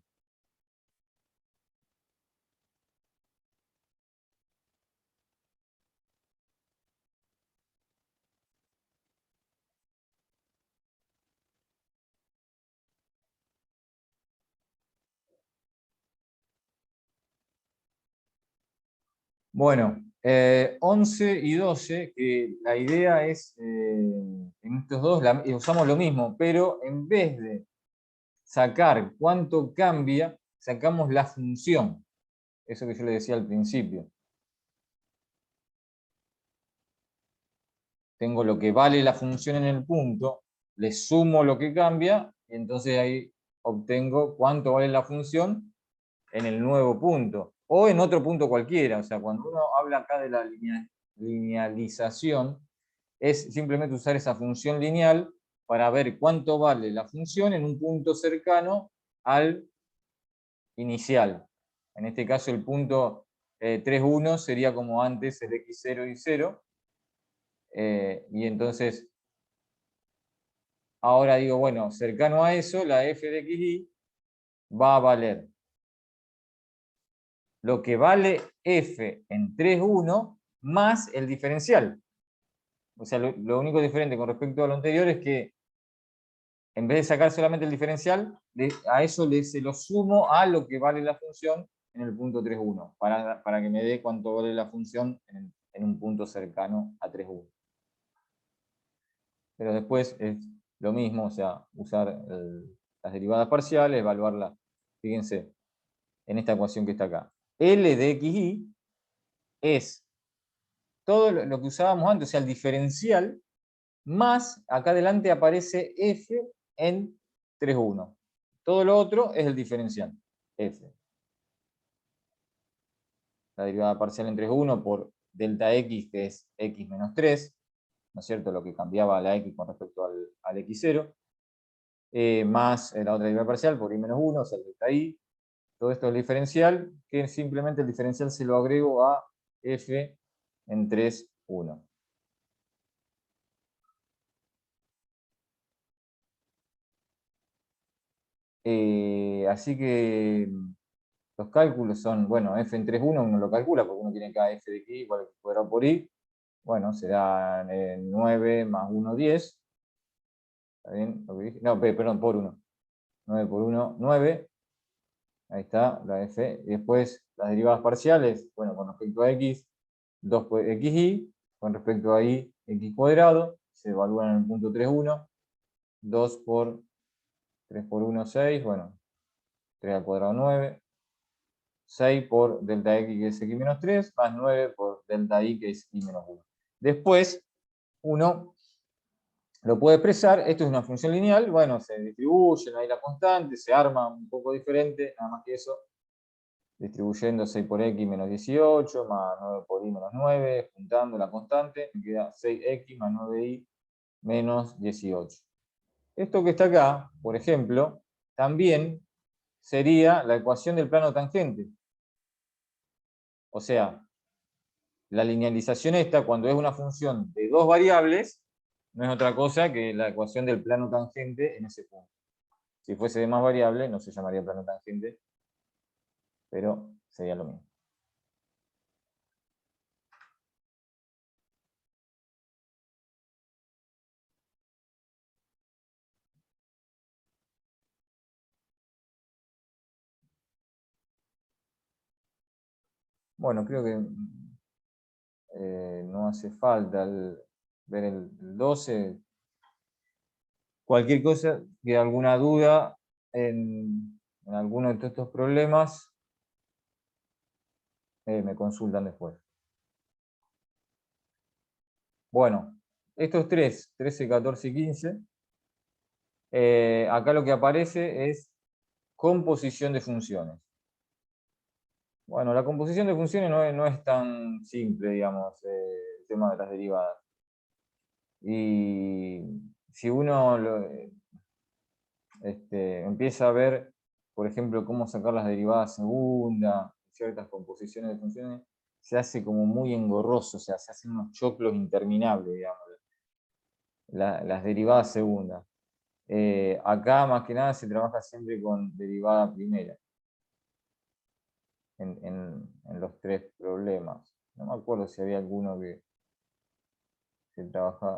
Bueno, 11 y 12, que la idea es, en estos dos usamos lo mismo, pero en vez de sacar cuánto cambia, sacamos la función. Eso que yo le decía al principio. Tengo lo que vale la función en el punto, le sumo lo que cambia, y entonces ahí obtengo cuánto vale la función en el nuevo punto, o en otro punto cualquiera. O sea, cuando uno habla acá de la linealización, es simplemente usar esa función lineal para ver cuánto vale la función en un punto cercano al inicial. En este caso el punto 3, 1 sería como antes el x0 y 0. Y entonces, ahora digo, bueno, cercano a eso, la f de xy va a valer lo que vale f en 3, 1 más el diferencial. O sea, lo único diferente con respecto a lo anterior es que en vez de sacar solamente el diferencial, a eso se lo sumo a lo que vale la función en el punto 3, 1, para que me dé cuánto vale la función en un punto cercano a 3, 1. Pero después es lo mismo, o sea, usar las derivadas parciales, evaluarlas. Fíjense, en esta ecuación que está acá. L de xy es todo lo que usábamos antes, o sea, el diferencial, más acá adelante aparece f en 3, 1. Todo lo otro es el diferencial, f. La derivada parcial en 3, 1 por delta x, que es x menos 3, ¿no es cierto? Lo que cambiaba la x con respecto al x0. Más la otra derivada parcial por y menos 1, o sea, el delta i. Todo esto es el diferencial, que simplemente el diferencial se lo agrego a f en 3, 1. Así que los cálculos son, bueno, f en 3, 1 uno lo calcula, porque uno tiene acá f de x igual a x cuadrado por y. Bueno, será 9 más 1, 10. ¿Está bien lo que dije? No, perdón, por 1. 9 por 1, 9. Ahí está la f. Y después las derivadas parciales, bueno, con respecto a x, 2 por xy, con respecto a y, x cuadrado, se evalúan en el punto 3, 1. 2 por 3 por 1, 6, bueno, 3 al cuadrado, 9. 6 por delta x, que es x menos 3, más 9 por delta y, que es y menos 1. Después, uno lo puede expresar, esto es una función lineal, bueno, se distribuyen ahí la constante, se arma un poco diferente, nada más que eso, distribuyendo 6 por x menos 18, más 9 por y menos 9, juntando la constante, me queda 6x más 9y menos 18. Esto que está acá, por ejemplo, también sería la ecuación del plano tangente. O sea, la linealización esta, cuando es una función de dos variables, no es otra cosa que la ecuación del plano tangente en ese punto. Si fuese de más variables, no se llamaría plano tangente, pero sería lo mismo. Bueno, creo que no hace falta ver el 12. Cualquier cosa, que alguna duda en alguno de estos problemas, me consultan después. Bueno, estos tres, 13, 14 y 15, acá lo que aparece es composición de funciones. Bueno, la composición de funciones no es tan simple, digamos, el tema de las derivadas. Y si uno empieza a ver, por ejemplo, cómo sacar las derivadas segunda, ciertas composiciones de funciones, se hace como muy engorroso, o sea, se hacen unos choclos interminables, digamos, las derivadas segundas. Acá, más que nada, se trabaja siempre con derivada primera, en los tres problemas. No me acuerdo si había alguno que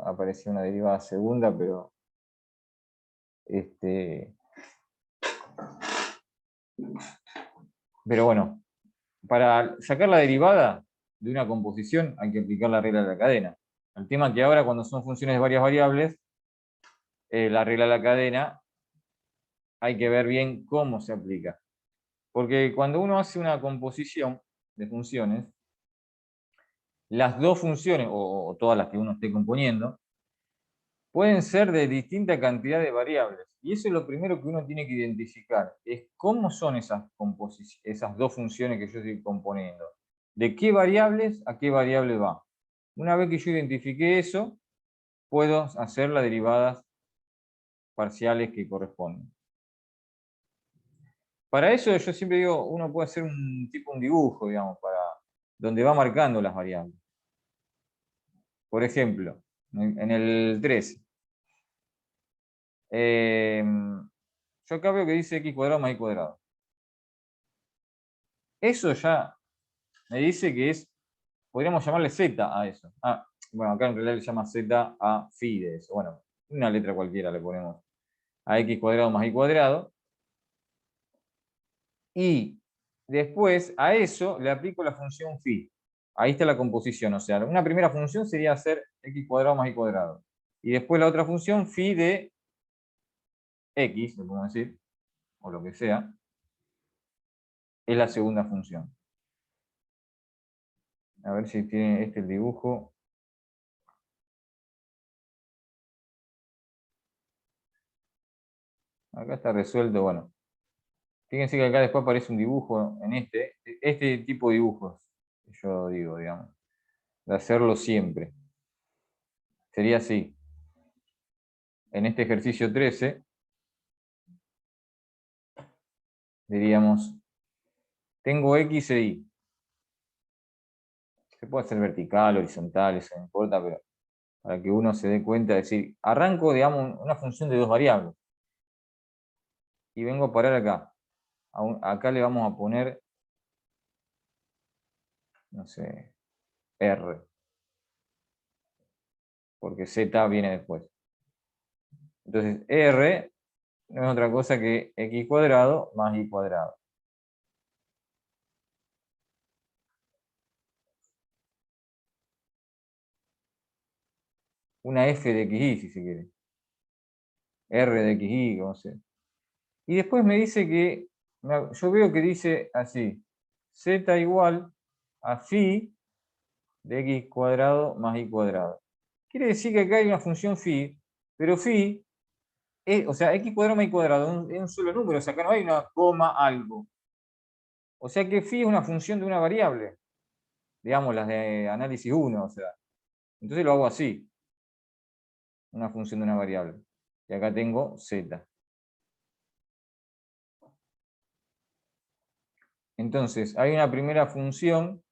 aparecía una derivada segunda, pero bueno, para sacar la derivada de una composición hay que aplicar la regla de la cadena. El tema es que ahora, cuando son funciones de varias variables, la regla de la cadena hay que ver bien cómo se aplica. Porque cuando uno hace una composición de funciones, las dos funciones, o todas las que uno esté componiendo, pueden ser de distinta cantidad de variables. Y eso es lo primero que uno tiene que identificar, es cómo son esas dos funciones que yo estoy componiendo. ¿De qué variables a qué variable va? Una vez que yo identifique eso, puedo hacer las derivadas parciales que corresponden. Para eso yo siempre digo, uno puede hacer un tipo un dibujo, digamos, donde va marcando las variables. Por ejemplo, en el 13. Yo acá veo que dice x cuadrado más y cuadrado. Eso ya me dice que es, podríamos llamarle z a eso. Bueno, acá en realidad le llama z a phi de eso. Bueno, una letra cualquiera le ponemos a x cuadrado más y cuadrado. Y después a eso le aplico la función phi. Ahí está la composición. O sea, una primera función sería hacer x cuadrado más y cuadrado. Y después la otra función phi de x, le podemos decir, o lo que sea, es la segunda función. A ver si tiene este el dibujo. Acá está resuelto, bueno. Fíjense que acá después aparece un dibujo en este tipo de dibujos, que yo digo, digamos, de hacerlo siempre. Sería así. En este ejercicio 13, diríamos, tengo x e y. Se puede hacer vertical, horizontal, eso no importa, pero para que uno se dé cuenta, es decir, arranco, digamos, una función de dos variables. Y vengo a parar acá. Acá le vamos a poner, no sé, R. Porque Z viene después. Entonces, R no es otra cosa que x cuadrado más y cuadrado. Una f de xy, si se quiere. R de xy, como sea. Y después me dice que, yo veo que dice así, z igual a phi de x cuadrado más y cuadrado. Quiere decir que acá hay una función phi, pero phi, o sea, x cuadrado más y cuadrado es un solo número, o sea, acá no hay una coma algo. O sea que phi es una función de una variable, digamos, las de análisis 1, o sea. Entonces lo hago así, una función de una variable. Y acá tengo z. Entonces, hay una primera función,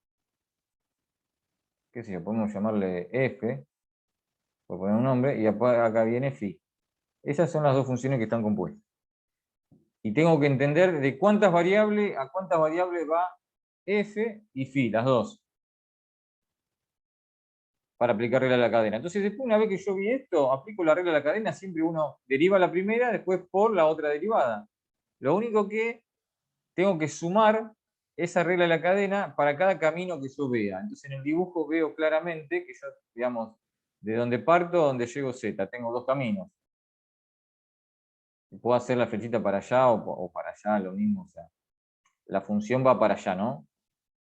qué sé yo, podemos llamarle f, por poner un nombre, y acá viene phi. Esas son las dos funciones que están compuestas. Y tengo que entender de cuántas variables a cuántas variables va f y phi, las dos, para aplicar regla de la cadena. Entonces, después, una vez que yo vi esto, aplico la regla de la cadena, siempre uno deriva la primera, después por la otra derivada. Lo único que tengo que sumar esa regla de la cadena para cada camino que yo vea. Entonces, en el dibujo veo claramente que yo, digamos, de donde parto a donde llego z, tengo dos caminos. Puedo hacer la flechita para allá o para allá, lo mismo. O sea, la función va para allá, ¿no?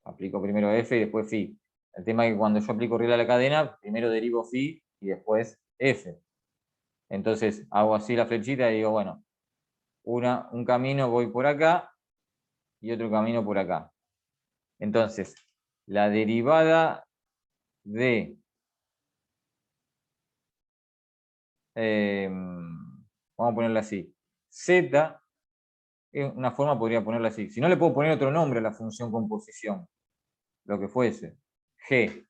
Aplico primero f y después phi. El tema es que cuando yo aplico regla de la cadena, primero derivo phi y después f. Entonces hago así la flechita y digo, bueno, un camino voy por acá y otro camino por acá. Entonces, la derivada de, vamos a ponerla así, z, una forma podría ponerla así. Si no, le puedo poner otro nombre a la función composición, lo que fuese. G.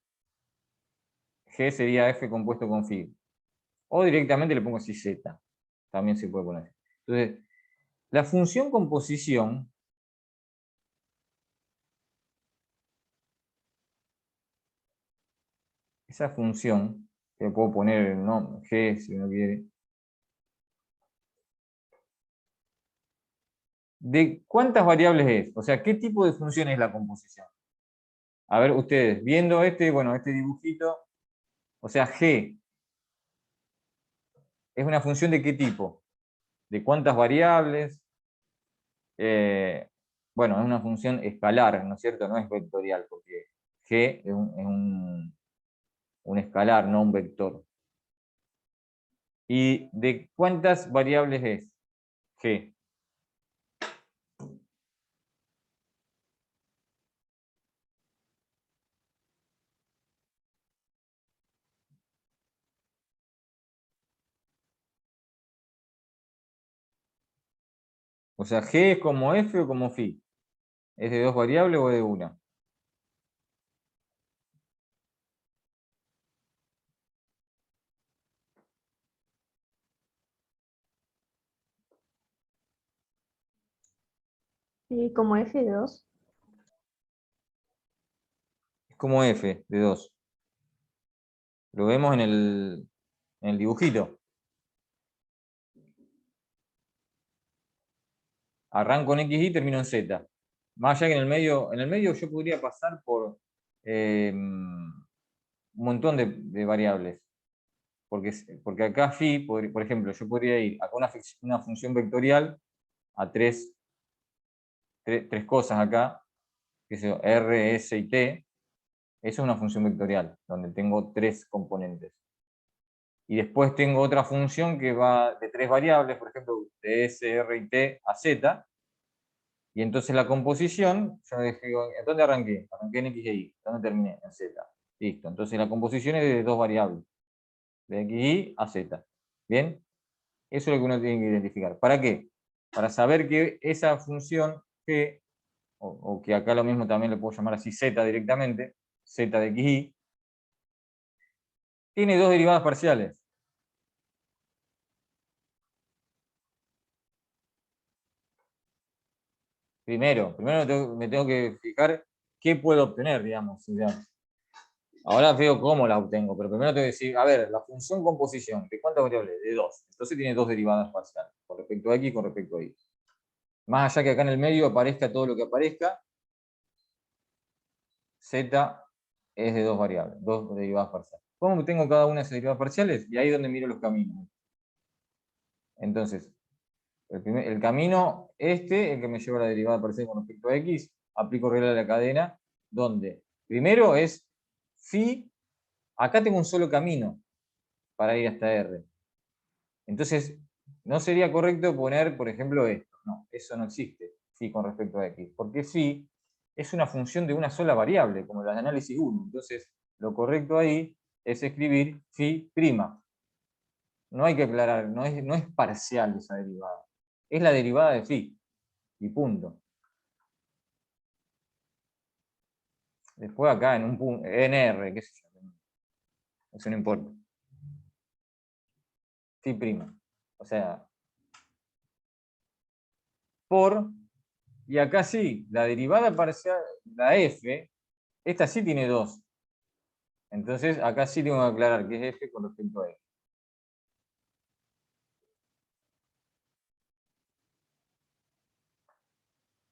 G sería f compuesto con phi. O directamente le pongo así z. También se puede poner. Entonces, la función composición esa función, que puedo poner el nombre g si uno quiere, ¿de cuántas variables es? O sea, ¿qué tipo de función es la composición? A ver, ustedes, viendo bueno, este dibujito, o sea, g, ¿es una función de qué tipo? ¿De cuántas variables? Bueno, es una función escalar, ¿no es cierto? No es vectorial, porque g es un escalar, no un vector. ¿Y de cuántas variables es g? O sea, G es como F o como Phi. ¿Es de 2 variables o de una?
Y como F de 2.
Es como F de 2. Lo vemos en el dibujito. Arranco en X y termino en Z. Más allá que en el medio yo podría pasar por un montón de variables. Porque acá phi, por ejemplo, yo podría ir a una función vectorial a tres cosas acá, que es R, S y T. Eso es una función vectorial, donde tengo 3 componentes. Y después tengo otra función que va de 3 variables, por ejemplo, de S, R y T a Z. Y entonces la composición, yo digo, ¿en dónde arranqué? Arranqué en X y Y. ¿Dónde terminé? En Z. Listo. Entonces la composición es de 2 variables. De X y a Z. ¿Bien? Eso es lo que uno tiene que identificar. ¿Para qué? Para saber que esa función G, o que acá lo mismo también le puedo llamar así Z directamente, Z de X y, tiene 2 derivadas parciales. Primero me tengo que fijar qué puedo obtener, digamos. Ahora veo cómo la obtengo, pero primero tengo que decir, a ver, la función composición, ¿de cuántas variables? De 2. Entonces tiene 2 derivadas parciales, con respecto a X y con respecto a Y. Más allá que acá en el medio aparezca todo lo que aparezca, Z es de 2 variables, 2 derivadas parciales. ¿Cómo tengo cada una de esas derivadas parciales? Y ahí es donde miro los caminos. Entonces, el camino el que me lleva a la derivada parcial con respecto a X, aplico regla de la cadena, donde primero es phi, acá tengo un solo camino para ir hasta R. Entonces, no sería correcto poner, por ejemplo, esto. No, eso no existe, phi con respecto a X. Porque phi es una función de una sola variable, como la de análisis 1. Entonces, lo correcto ahí es escribir phi prima. No hay que aclarar, no es parcial esa derivada. Es la derivada de phi. Y punto. Después acá en un punto, NR, qué sé yo. Eso no importa. Phi prima. O sea, por, y acá sí, la derivada parcial, la F, esta sí tiene 2. Entonces acá sí tengo que aclarar que es F con respecto a F.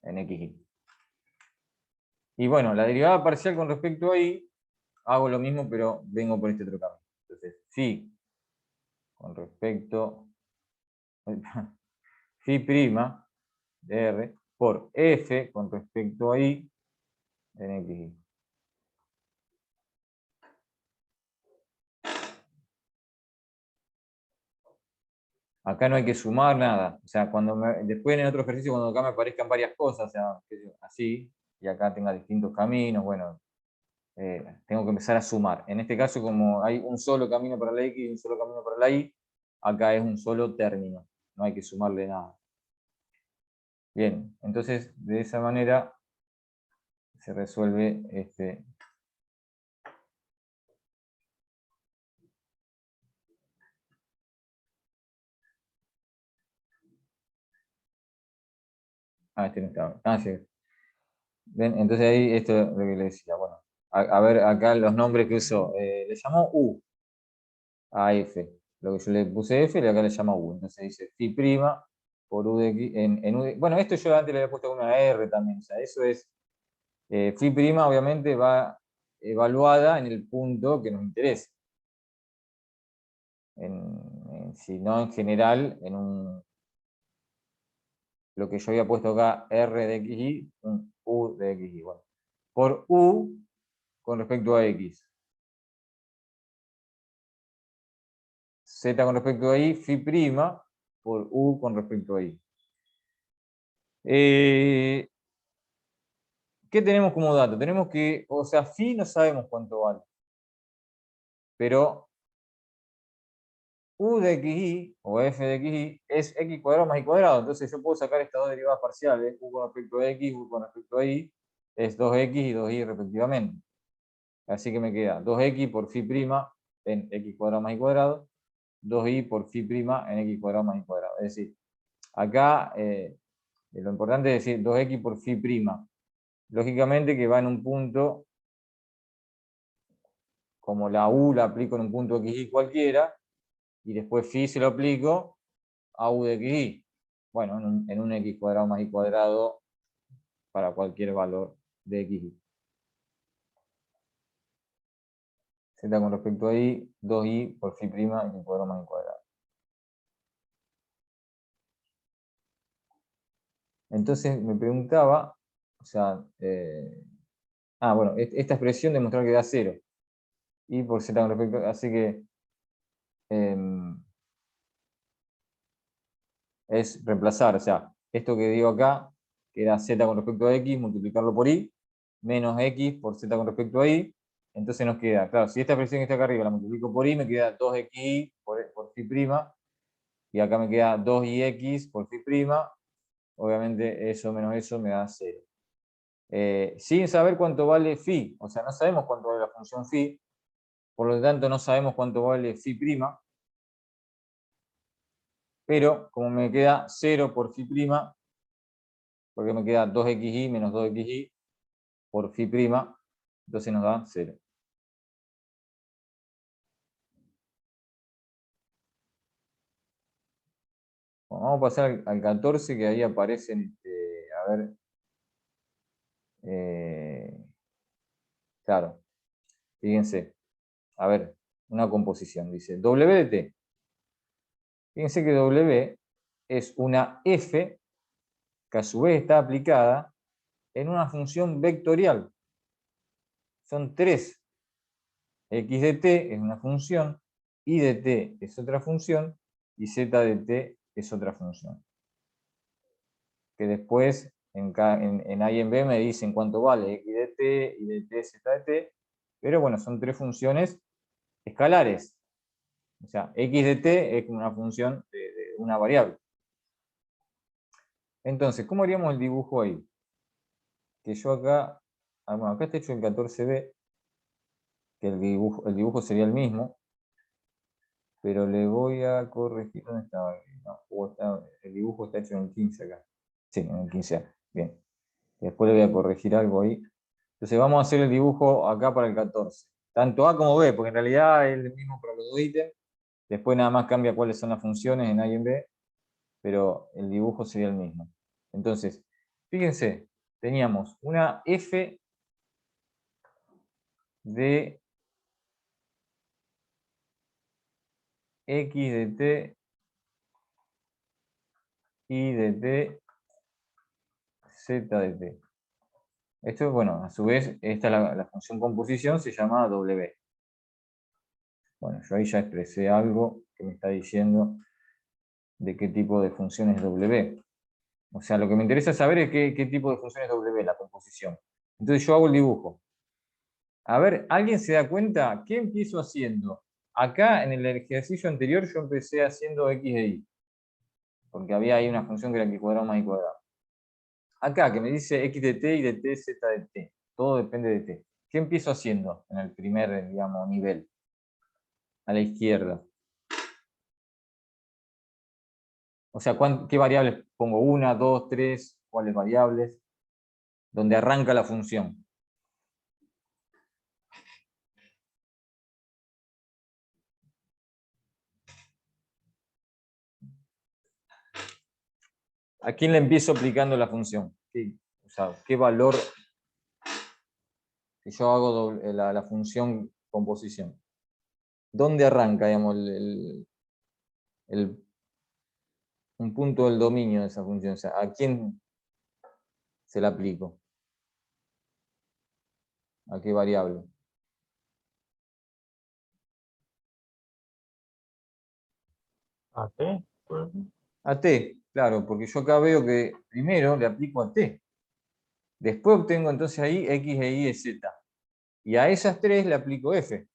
En XY. Y bueno, la derivada parcial con respecto a Y, hago lo mismo, pero vengo por este otro camino. Entonces, phi con respecto, phi prima de R por F con respecto a Y en XY. Acá no hay que sumar nada. O sea, después en el otro ejercicio, cuando acá me aparezcan varias cosas, o sea, así, y acá tenga distintos caminos, bueno, tengo que empezar a sumar. En este caso, como hay un solo camino para la X y un solo camino para la Y, acá es un solo término. No hay que sumarle nada. Bien, entonces de esa manera se resuelve este. Este no estaba. Sí. Bien, entonces ahí esto es lo que le decía. Bueno, a ver acá los nombres que usó. Le llamó U a F. Lo que yo le puse F, y acá le llama U. Entonces dice phi prima por U de X. Bueno, esto yo antes le había puesto una R también. O sea, eso es. Phi prima obviamente va evaluada en el punto que nos interesa. Si no en general, lo que yo había puesto acá, R de XY, un U de XY. Bueno, por U con respecto a X. Z con respecto a Y, phi prima por U con respecto a Y. ¿Qué tenemos como dato? Tenemos que, o sea, phi no sabemos cuánto vale. Pero u de xy, o f de xy, es x cuadrado más y cuadrado. Entonces yo puedo sacar estas dos derivadas parciales, u con respecto a x, u con respecto a y, es 2x y 2y respectivamente. Así que me queda 2x por phi' en x cuadrado más y cuadrado, 2y por phi' en x cuadrado más y cuadrado. Es decir, acá lo importante es decir 2x por phi'. Lógicamente que va en un punto, como la u la aplico en un punto xy cualquiera, y después phi se lo aplico a u de xy. Bueno, en un x cuadrado más y cuadrado para cualquier valor de xy. Z con respecto a y, 2y por phi', x cuadrado más y cuadrado. Entonces me preguntaba, o sea, bueno, esta expresión demostrar que da 0. Y por z con respecto, así que es reemplazar, o sea, esto que digo acá, que da z con respecto a x, multiplicarlo por y, menos x por z con respecto a y, entonces nos queda, claro, si esta expresión que está acá arriba la multiplico por y, me queda 2xy por phi', y acá me queda 2yx por phi', obviamente eso menos eso me da 0. Sin saber cuánto vale phi, o sea, no sabemos cuánto vale la función phi, por lo tanto no sabemos cuánto vale phi', pero como me queda 0 por phi', porque me queda 2xy menos 2xy por phi', entonces nos da 0. Bueno, vamos a pasar al 14, que ahí aparecen, a ver, claro, fíjense, a ver, una composición, dice W de t. Fíjense que W es una f que a su vez está aplicada en una función vectorial. Son 3. X de t es una función, y de t es otra función, y z de t es otra función. Que después en A y en B me dicen cuánto vale x de t, y de t, z de t, pero bueno, son 3 funciones escalares. O sea, x de t es una función de una variable. Entonces, ¿cómo haríamos el dibujo ahí? Que yo acá, bueno, acá está hecho el 14b, que el dibujo sería el mismo, pero le voy a corregir. ¿Dónde estaba? No, el dibujo está hecho en el 15 acá. Sí, en el 15A. Bien. Después le voy a corregir algo ahí. Entonces vamos a hacer el dibujo acá para el 14. Tanto A como B, porque en realidad es el mismo para los dos ítems. Después nada más cambia cuáles son las funciones en A y en B, pero el dibujo sería el mismo. Entonces, fíjense, teníamos una f de x de t, y de t, z de t. Esto, bueno, a su vez, esta es la función composición, se llama W. Bueno, yo ahí ya expresé algo que me está diciendo de qué tipo de función es W. O sea, lo que me interesa saber es qué tipo de función es W, la composición. Entonces yo hago el dibujo. A ver, ¿alguien se da cuenta? ¿Qué empiezo haciendo? Acá en el ejercicio anterior yo empecé haciendo x de y, porque había ahí una función que era x cuadrado más y cuadrado. Acá que me dice x de t, y de t, z de t. Todo depende de t. ¿Qué empiezo haciendo en el primer, digamos, nivel? A la izquierda. O sea, ¿qué variables pongo? 1, 2, 3, ¿cuáles variables? Donde arranca la función. ¿A quién le empiezo aplicando la función? O sea, ¿qué valor que yo hago la función composición? ¿Dónde arranca, digamos, un punto del dominio de esa función? O sea, ¿a quién se la aplico? ¿A qué variable?
¿A t?
A t, claro, porque yo acá veo que primero le aplico a t. Después obtengo entonces ahí x e y de z. Y a esas tres le aplico f.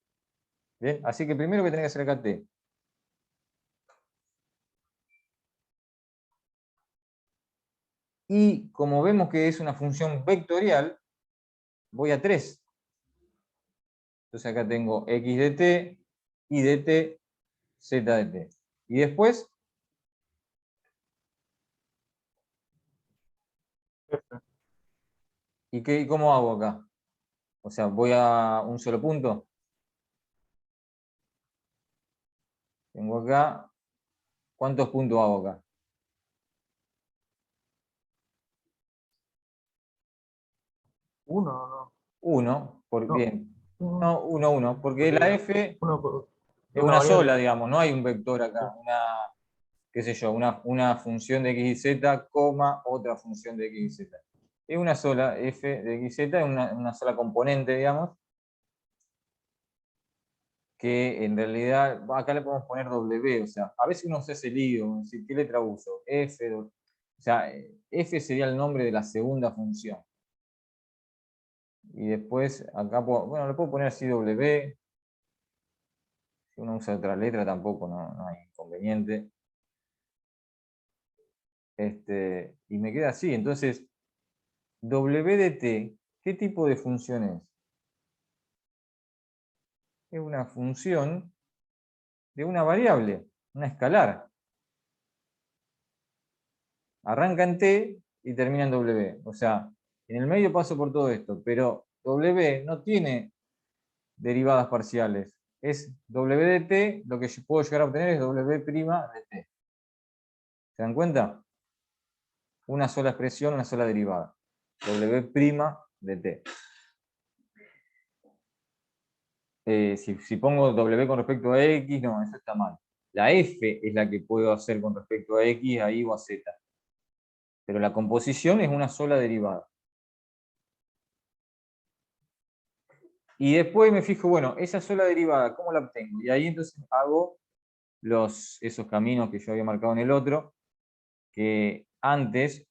¿Bien? Así que primero que tenés que hacer acá t. Y como vemos que es una función vectorial, voy a 3. Entonces acá tengo x de t, y de t, z de t. Y después, ¿y cómo hago acá? O sea, voy a un solo punto. Tengo acá, ¿cuántos puntos hago acá?
Uno, ¿no?
1,
No,
bien.
uno,
No, 1, 1, porque
porque
la f
uno por
es
una
una
variable.
sola, digamos, no hay un vector acá, qué sé yo, una función de x y z, coma, otra función de x y z. Es una sola, f de x y z, es una sola componente, digamos, que en realidad, acá le podemos poner w, o sea, a veces uno se hace lío, decir, ¿qué letra uso? F, o sea, f sería el nombre de la segunda función. Y después, acá, bueno, le puedo poner así w, si uno usa otra letra tampoco, no hay inconveniente. Y me queda así, entonces, w de t, ¿qué tipo de función es? Es una función de una variable, una escalar. Arranca en t y termina en w. O sea, en el medio paso por todo esto, pero w no tiene derivadas parciales. Es w de t, lo que yo puedo llegar a obtener es w' de t. ¿Se dan cuenta? Una sola expresión, una sola derivada. W' de t. Si pongo w con respecto a x, no, eso está mal. La f es la que puedo hacer con respecto a x, a y o a z. Pero la composición es una sola derivada. Y después me fijo, bueno, esa sola derivada, ¿cómo la obtengo? Y ahí entonces hago esos caminos que yo había marcado en el otro, que antes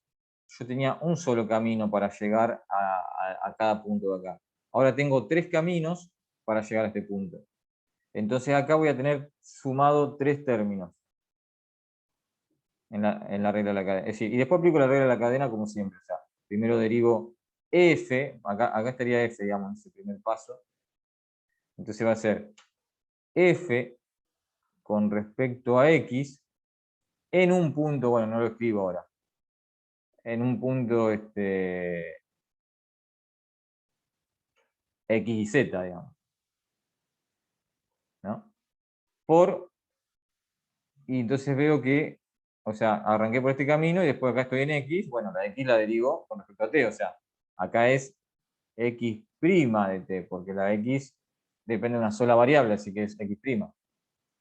yo tenía un solo camino para llegar a cada punto de acá. Ahora tengo 3 caminos para llegar a este punto. Entonces acá voy a tener sumado 3 términos en la regla de la cadena. Es decir, y después aplico la regla de la cadena como siempre. O sea, primero derivo f, acá estaría f, digamos, en ese primer paso. Entonces va a ser f con respecto a x en un punto, bueno, no lo escribo ahora, en un punto x y z, digamos. ¿No? Y entonces veo que, o sea, arranqué por este camino y después acá estoy en x, bueno, la de x la derivo con respecto a t, o sea, acá es x' de t, porque la x depende de una sola variable, así que es x'.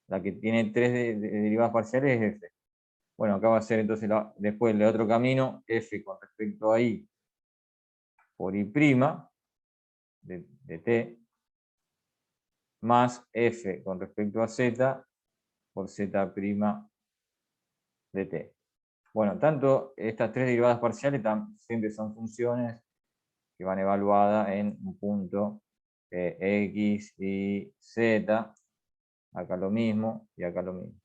La que tiene 3 derivadas parciales es f. Bueno, acá va a ser entonces después el otro camino, f con respecto a y por y' de t, más f con respecto a z por z' de t. Bueno, tanto estas 3 derivadas parciales siempre son funciones que van evaluadas en un punto x y z, acá lo mismo y acá lo mismo.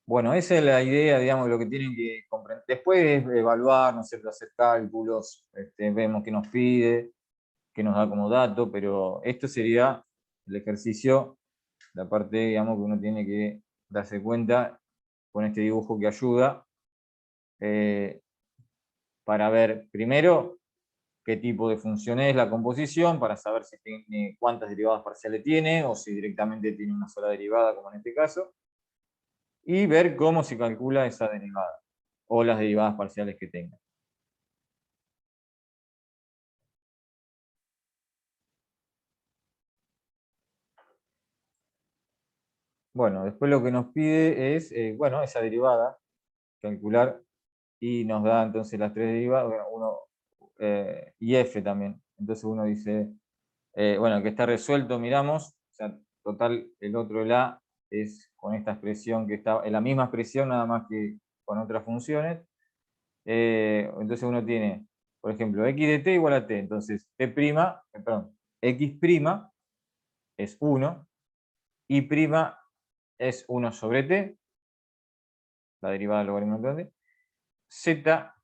Bueno, esa es la idea, digamos, lo que tienen que comprender. Después de evaluar, ¿no es cierto?, hacer cálculos, vemos qué nos pide, qué nos da como dato, pero esto sería el ejercicio, la parte, digamos, que uno tiene que darse cuenta con este dibujo que ayuda para ver, primero, qué tipo de función es la composición, para saber si tiene, cuántas derivadas parciales tiene, o si directamente tiene una sola derivada, como en este caso, y ver cómo se calcula esa derivada, o las derivadas parciales que tenga. Bueno, después lo que nos pide es, bueno, esa derivada, calcular, y nos da entonces las 3 derivadas, bueno, y f también. Entonces uno dice, bueno, que está resuelto, miramos, o sea, total, el otro la es con esta expresión que está, en la misma expresión, nada más que con otras funciones. Entonces uno tiene, por ejemplo, x de t igual a t, entonces perdón, x' es 1, y' es 1 sobre t, la derivada del logaritmo de t. Z'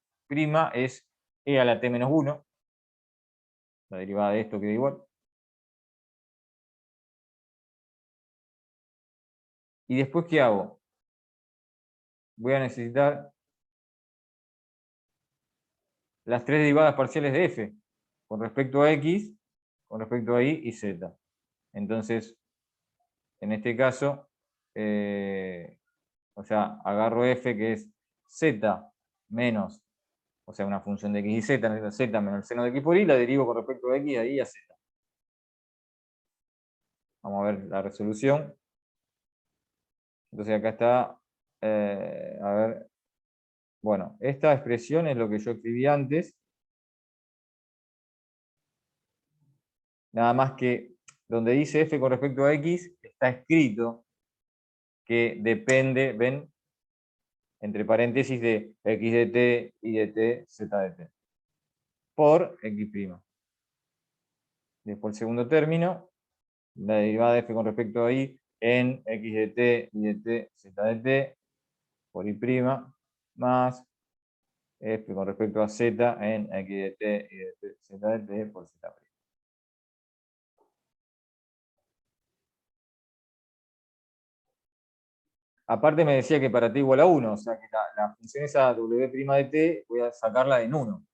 es e a la t menos 1, la derivada de esto queda igual. Y después, ¿qué hago? Voy a necesitar las tres derivadas parciales de f, con respecto a x, con respecto a y z. Entonces, en este caso, o sea, agarro f, que es z menos, o sea, una función de x y z, z menos el seno de x por y, la derivo con respecto a x, a y y a z. Vamos a ver la resolución. Entonces acá está, a ver, bueno, esta expresión es lo que yo escribí antes, nada más que donde dice f con respecto a x, está escrito que depende, ven, entre paréntesis de x de t, y de t, z de t, por x'. Después el segundo término, la derivada de f con respecto a y en x de t, y de t, z de t, por y', más f con respecto a z en x de t, y de t, z de t, por z'. Aparte me decía que para t igual a 1, o sea que la función esa w' de t voy a sacarla en 1.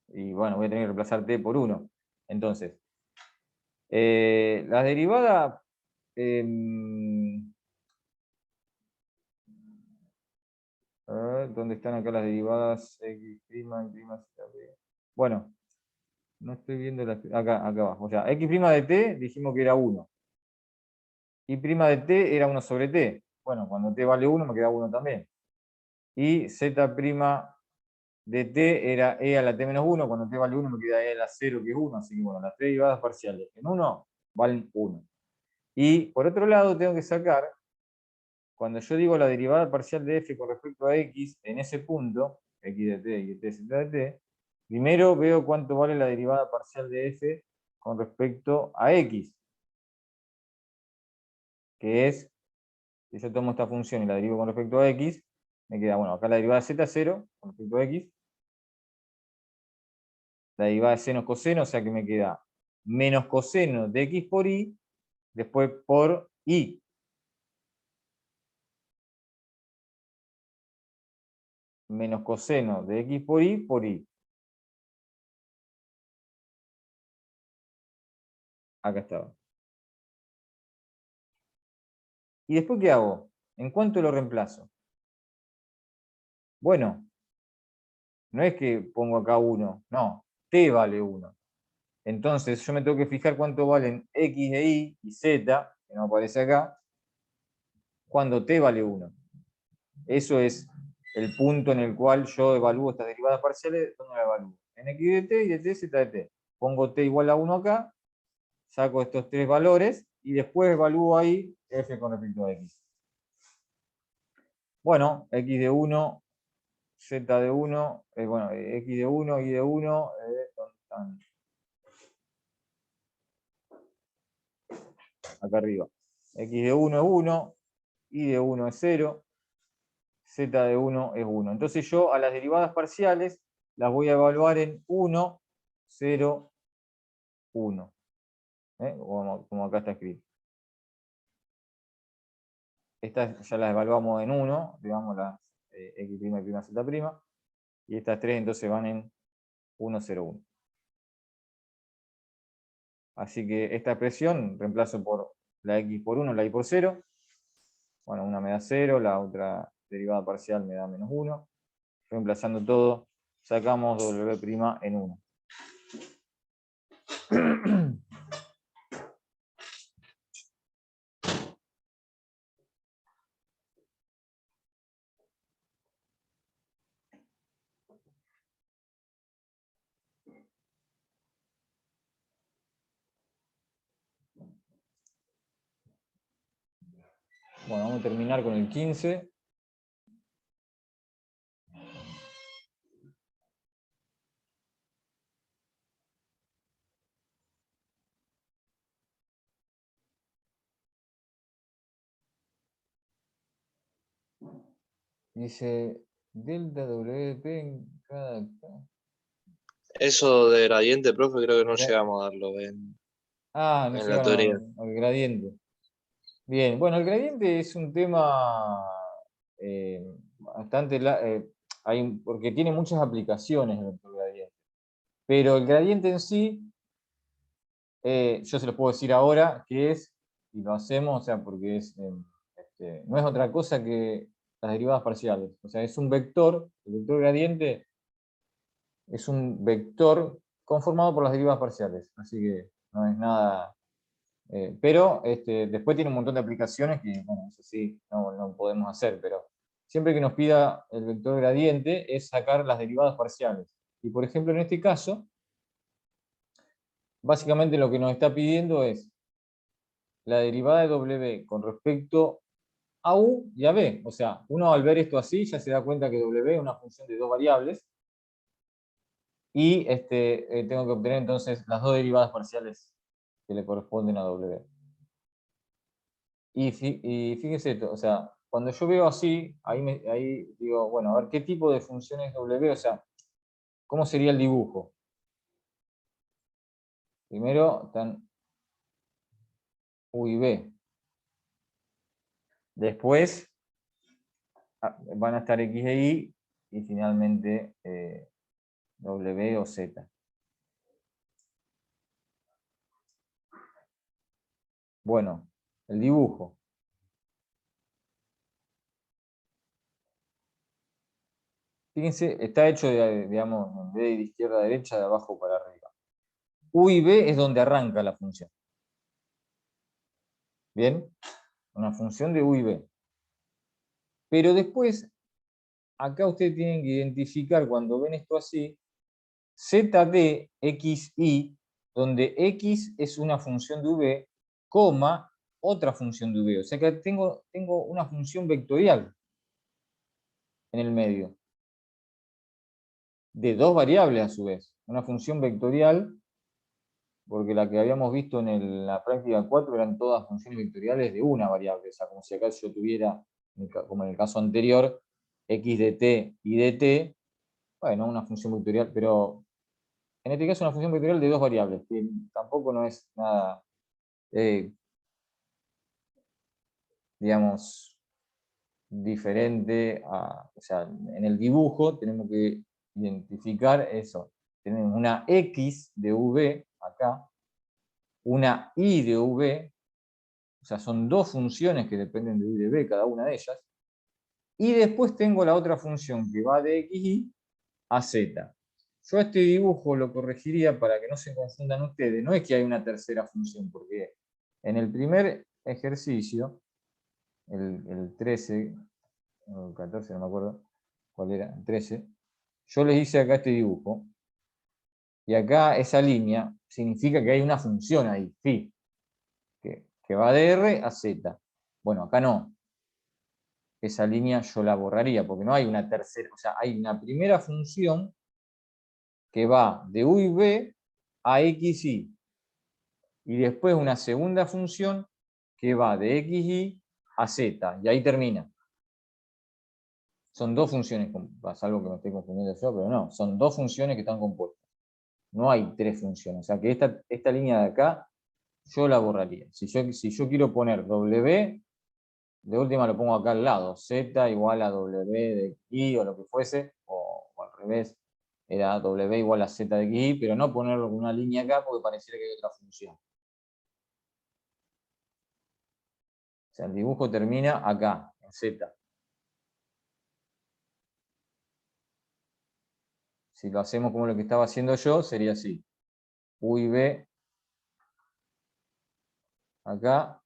Y bueno, voy a tener que reemplazar t por 1. Entonces, las derivadas... a ver, ¿dónde están acá las derivadas? X', y', z'. Bueno, no estoy viendo las... Acá abajo. O sea, x' de t dijimos que era 1. Y' de t era 1 sobre t. Bueno, cuando t vale 1 me queda 1 también. Y z' de t era e a la t menos 1, cuando t vale 1 me queda e a la 0, que es 1, así que bueno, las tres derivadas parciales en 1 valen 1. Y por otro lado tengo que sacar, cuando yo digo la derivada parcial de f con respecto a x, en ese punto, x de t, y de t, z de t, primero veo cuánto vale la derivada parcial de f con respecto a x, que es, si yo tomo esta función y la derivo con respecto a x, me queda, bueno, acá la derivada de z, 0, con respecto a x, la derivada de seno coseno, o sea que me queda menos coseno de x por y, después por y. Menos coseno de x por y por y. Acá estaba. ¿Y después qué hago? ¿En cuánto lo reemplazo? Bueno, no es que pongo acá 1, no, t vale 1. Entonces yo me tengo que fijar cuánto valen x de y y z, que no aparece acá, cuando t vale 1. Eso es el punto en el cual yo evalúo estas derivadas parciales. ¿Dónde la evalúo? En x de t y de t, z de t. Pongo t igual a 1 acá, saco estos tres valores y después evalúo ahí f con respecto a x. Bueno, x de 1, z de 1, bueno, x de 1, y de 1, ¿dónde están? Acá arriba. X de 1 es 1, y de 1 es 0, z de 1 es 1. Entonces yo a las derivadas parciales las voy a evaluar en 1, 0, 1. Como acá está escrito. Estas ya las evaluamos en 1, digamos las x', y z', y estas tres entonces van en 1, 0, 1. Así que esta expresión reemplazo por la x por 1, la y por 0. Bueno, una me da 0, la otra derivada parcial me da menos 1. Reemplazando todo, sacamos w' en 1. Bueno, vamos a terminar con el 15. Dice delta WP en cada...
Eso de gradiente, profe, creo que no
Gra-
llegamos a darlo en
No
la teoría.
llegaron al gradiente. Bien, bueno, el gradiente es un tema bastante... porque tiene muchas aplicaciones el vector gradiente. Pero el gradiente en sí, yo se lo puedo decir ahora, que es, y lo hacemos, o sea, porque es, no es otra cosa que las derivadas parciales. O sea, es un vector, el vector gradiente es un vector conformado por las derivadas parciales. Así que no es nada... pero después tiene un montón de aplicaciones que, bueno, eso sí, no podemos hacer, pero siempre que nos pida el vector gradiente es sacar las derivadas parciales. Y por ejemplo, en este caso, básicamente lo que nos está pidiendo es la derivada de W con respecto a U y a B. O sea, uno al ver esto así ya se da cuenta que W es una función de dos variables y tengo que obtener entonces las dos derivadas parciales que le corresponden a W. Y fíjese esto, o sea, cuando yo veo así, ahí digo, bueno, a ver, ¿qué tipo de función es W? O sea, ¿cómo sería el dibujo? Primero están U y B. Después van a estar X e Y y finalmente W o Z. Bueno, el dibujo. Fíjense, está hecho, digamos, en vez de izquierda a derecha, de abajo para arriba. U y B es donde arranca la función. ¿Bien? Una función de U y B. Pero después, acá ustedes tienen que identificar, cuando ven esto así, z de x, y, donde x es una función de v, coma, otra función de v. O sea que tengo una función vectorial en el medio, de dos variables a su vez. Una función vectorial, porque la que habíamos visto en la práctica 4 eran todas funciones vectoriales de una variable. O sea, como si acá yo tuviera, como en el caso anterior, x de t y de t, bueno, una función vectorial, pero en este caso una función vectorial de dos variables, que tampoco no es nada, digamos, diferente o sea, en el dibujo tenemos que identificar eso. Tenemos una X de V acá, una Y de V, o sea, son dos funciones que dependen de U y de V, cada una de ellas, y después tengo la otra función que va de XY a Z. Yo este dibujo lo corregiría para que no se confundan ustedes. No es que hay una tercera función, porque en el primer ejercicio, el 13, o el 14, no me acuerdo cuál era, el 13, yo les hice acá este dibujo, y acá esa línea significa que hay una función ahí, phi, que va de R a Z. Bueno, acá no. Esa línea yo la borraría, porque no hay una tercera, o sea, hay una primera función que va de U y B a X, Y. Y después una segunda función que va de XY a Z, y ahí termina. Son dos funciones, salvo que me estoy confundiendo yo, pero no, son dos funciones que están compuestas. No hay tres funciones. O sea que esta línea de acá, yo la borraría. Si yo quiero poner W, de última lo pongo acá al lado, Z igual a W de Y o lo que fuese, o al revés, era W igual a Z de Y, pero no ponerlo con una línea acá porque pareciera que hay otra función. O sea, el dibujo termina acá, en Z. Si lo hacemos como lo que estaba haciendo yo, sería así. U y B acá,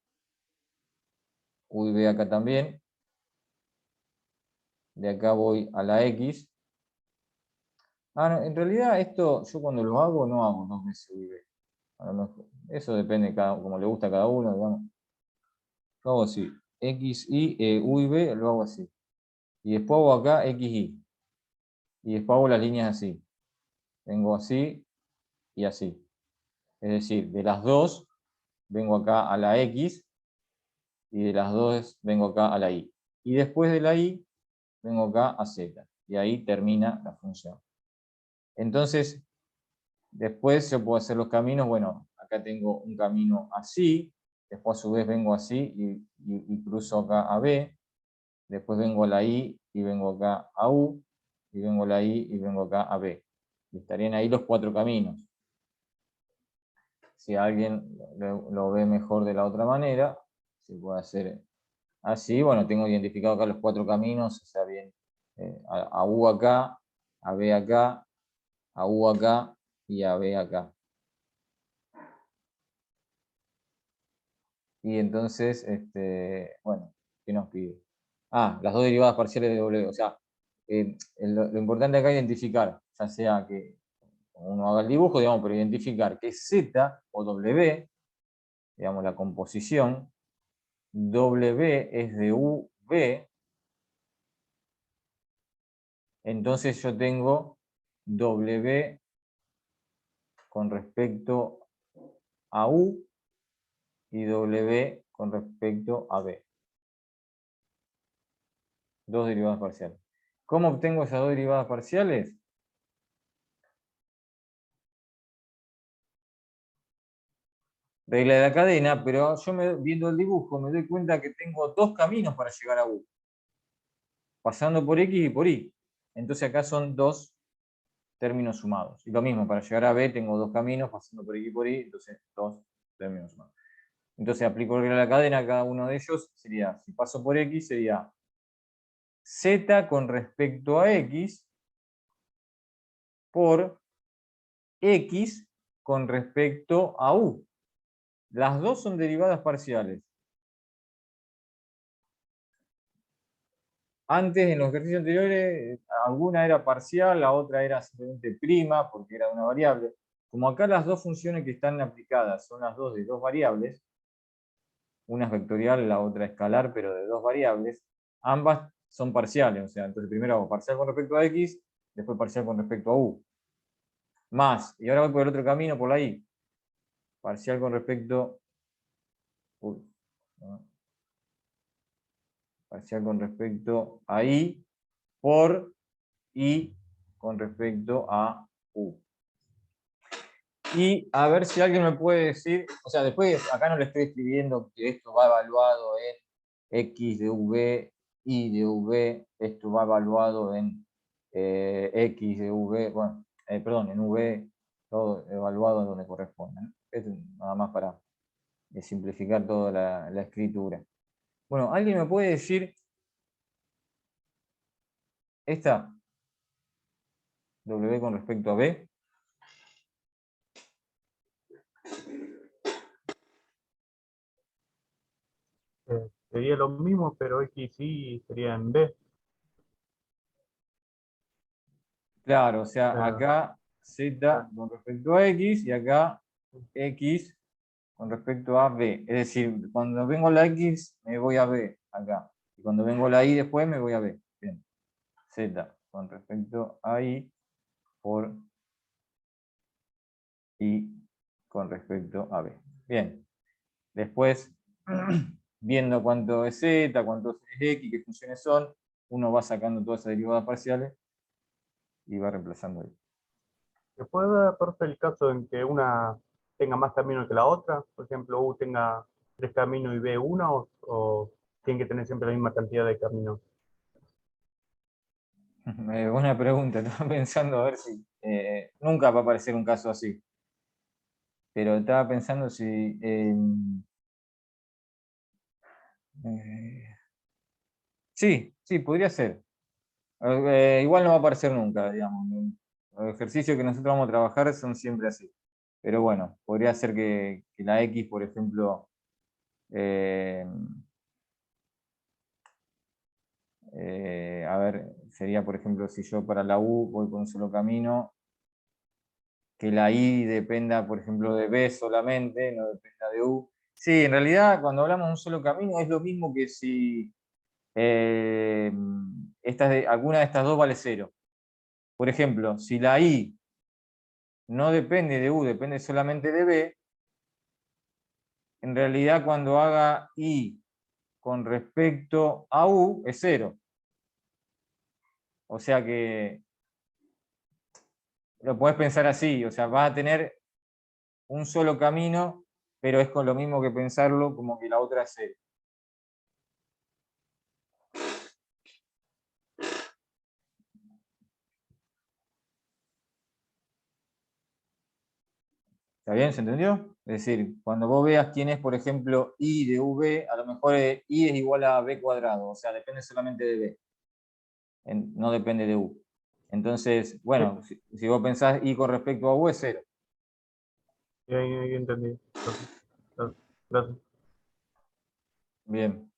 U y B acá también. De acá voy a la X. No, en realidad esto, yo cuando lo hago, no hago dos veces U y B. A lo mejor, eso depende como le gusta a cada uno, digamos. Lo hago así. X, Y, U y B lo hago así. Y después hago acá X, Y. Y después hago las líneas así. Vengo así y así. Es decir, de las dos vengo acá a la X y de las dos vengo acá a la Y. Y después de la Y vengo acá a z. Y ahí termina la función. Entonces, después yo puedo hacer los caminos. Bueno, acá tengo un camino así. Después a su vez vengo así y cruzo acá a B. Después vengo a la I y vengo acá a U. Y vengo a la I y vengo acá a B. Y estarían ahí los 4 caminos. Si alguien lo ve mejor de la otra manera, se puede hacer así. Bueno, tengo identificado acá los 4 caminos, o sea, bien, a U acá, a B acá, a U acá y a B acá. Y entonces, bueno, ¿qué nos pide? Las dos derivadas parciales de W. O sea, lo importante acá es identificar, ya sea que uno haga el dibujo, digamos, pero identificar que Z o W, digamos, la composición, W es de UV, entonces yo tengo W con respecto a U y W con respecto a B. Dos derivadas parciales. ¿Cómo obtengo esas dos derivadas parciales? Regla de la cadena, pero yo viendo el dibujo me doy cuenta que tengo dos caminos para llegar a U. Pasando por X y por Y. Entonces acá son dos términos sumados. Y lo mismo, para llegar a B tengo dos caminos pasando por X y por Y, entonces dos términos sumados. Entonces aplico la regla de la cadena, cada uno de ellos sería, si paso por X, sería Z con respecto a X por X con respecto a U. Las dos son derivadas parciales. Antes, en los ejercicios anteriores, alguna era parcial, la otra era simplemente prima, porque era una variable. Como acá las dos funciones que están aplicadas son las dos de dos variables, una es vectorial, la otra escalar, pero de dos variables, ambas son parciales. O sea, entonces primero hago parcial con respecto a X, después parcial con respecto a U. Más, y ahora voy por el otro camino, por la Y. Parcial con respecto... Parcial con respecto a Y por Y con respecto a U. Y a ver si alguien me puede decir, o sea, después acá no le estoy escribiendo que esto va evaluado en X de V, Y de V, esto va evaluado en X de V, bueno, perdón, en V, todo evaluado en donde corresponde, ¿no? Esto nada más para simplificar toda la escritura. Bueno, ¿alguien me puede decir esta W con respecto a B?
Sería lo mismo, pero X y sería en B.
Claro, o sea,
Eh,
acá Z con respecto a X y acá X con respecto a B. Es decir, cuando vengo a la X me voy a B acá. Y cuando vengo a la Y después me voy a B. Bien. Z con respecto a Y por Y con respecto a B. Bien. Después, viendo cuánto es Z, cuánto es X, qué funciones son, uno va sacando todas esas derivadas parciales y va reemplazando ahí.
¿Se puede dar, profe, el caso en que una tenga más caminos que la otra? Por ejemplo, U tenga 3 caminos y B una, o tienen que tener siempre la misma cantidad de caminos.
Buena pregunta, estaba pensando a ver si nunca va a aparecer un caso así. Pero estaba pensando si sí, podría ser. Igual no va a aparecer nunca, digamos. Los ejercicios que nosotros vamos a trabajar son siempre así. Pero bueno, podría ser que la X, por ejemplo, a ver, sería por ejemplo si yo para la U voy con un solo camino, que la I dependa, por ejemplo, de B solamente, no dependa de U. Sí, en realidad cuando hablamos de un solo camino es lo mismo que si alguna de estas dos vale 0. Por ejemplo, si la I no depende de U, depende solamente de B, en realidad cuando haga I con respecto a U es 0. O sea que lo puedes pensar así, o sea, vas a tener un solo camino, pero es con lo mismo que pensarlo como que la otra es cero. ¿Está bien? ¿Se entendió? Es decir, cuando vos veas quién es, por ejemplo, I de V, a lo mejor I es igual a B cuadrado, o sea, depende solamente de B, no depende de U. Entonces, bueno, si vos pensás I con respecto a U es cero.
Ahí entendí. Gracias.
Bien.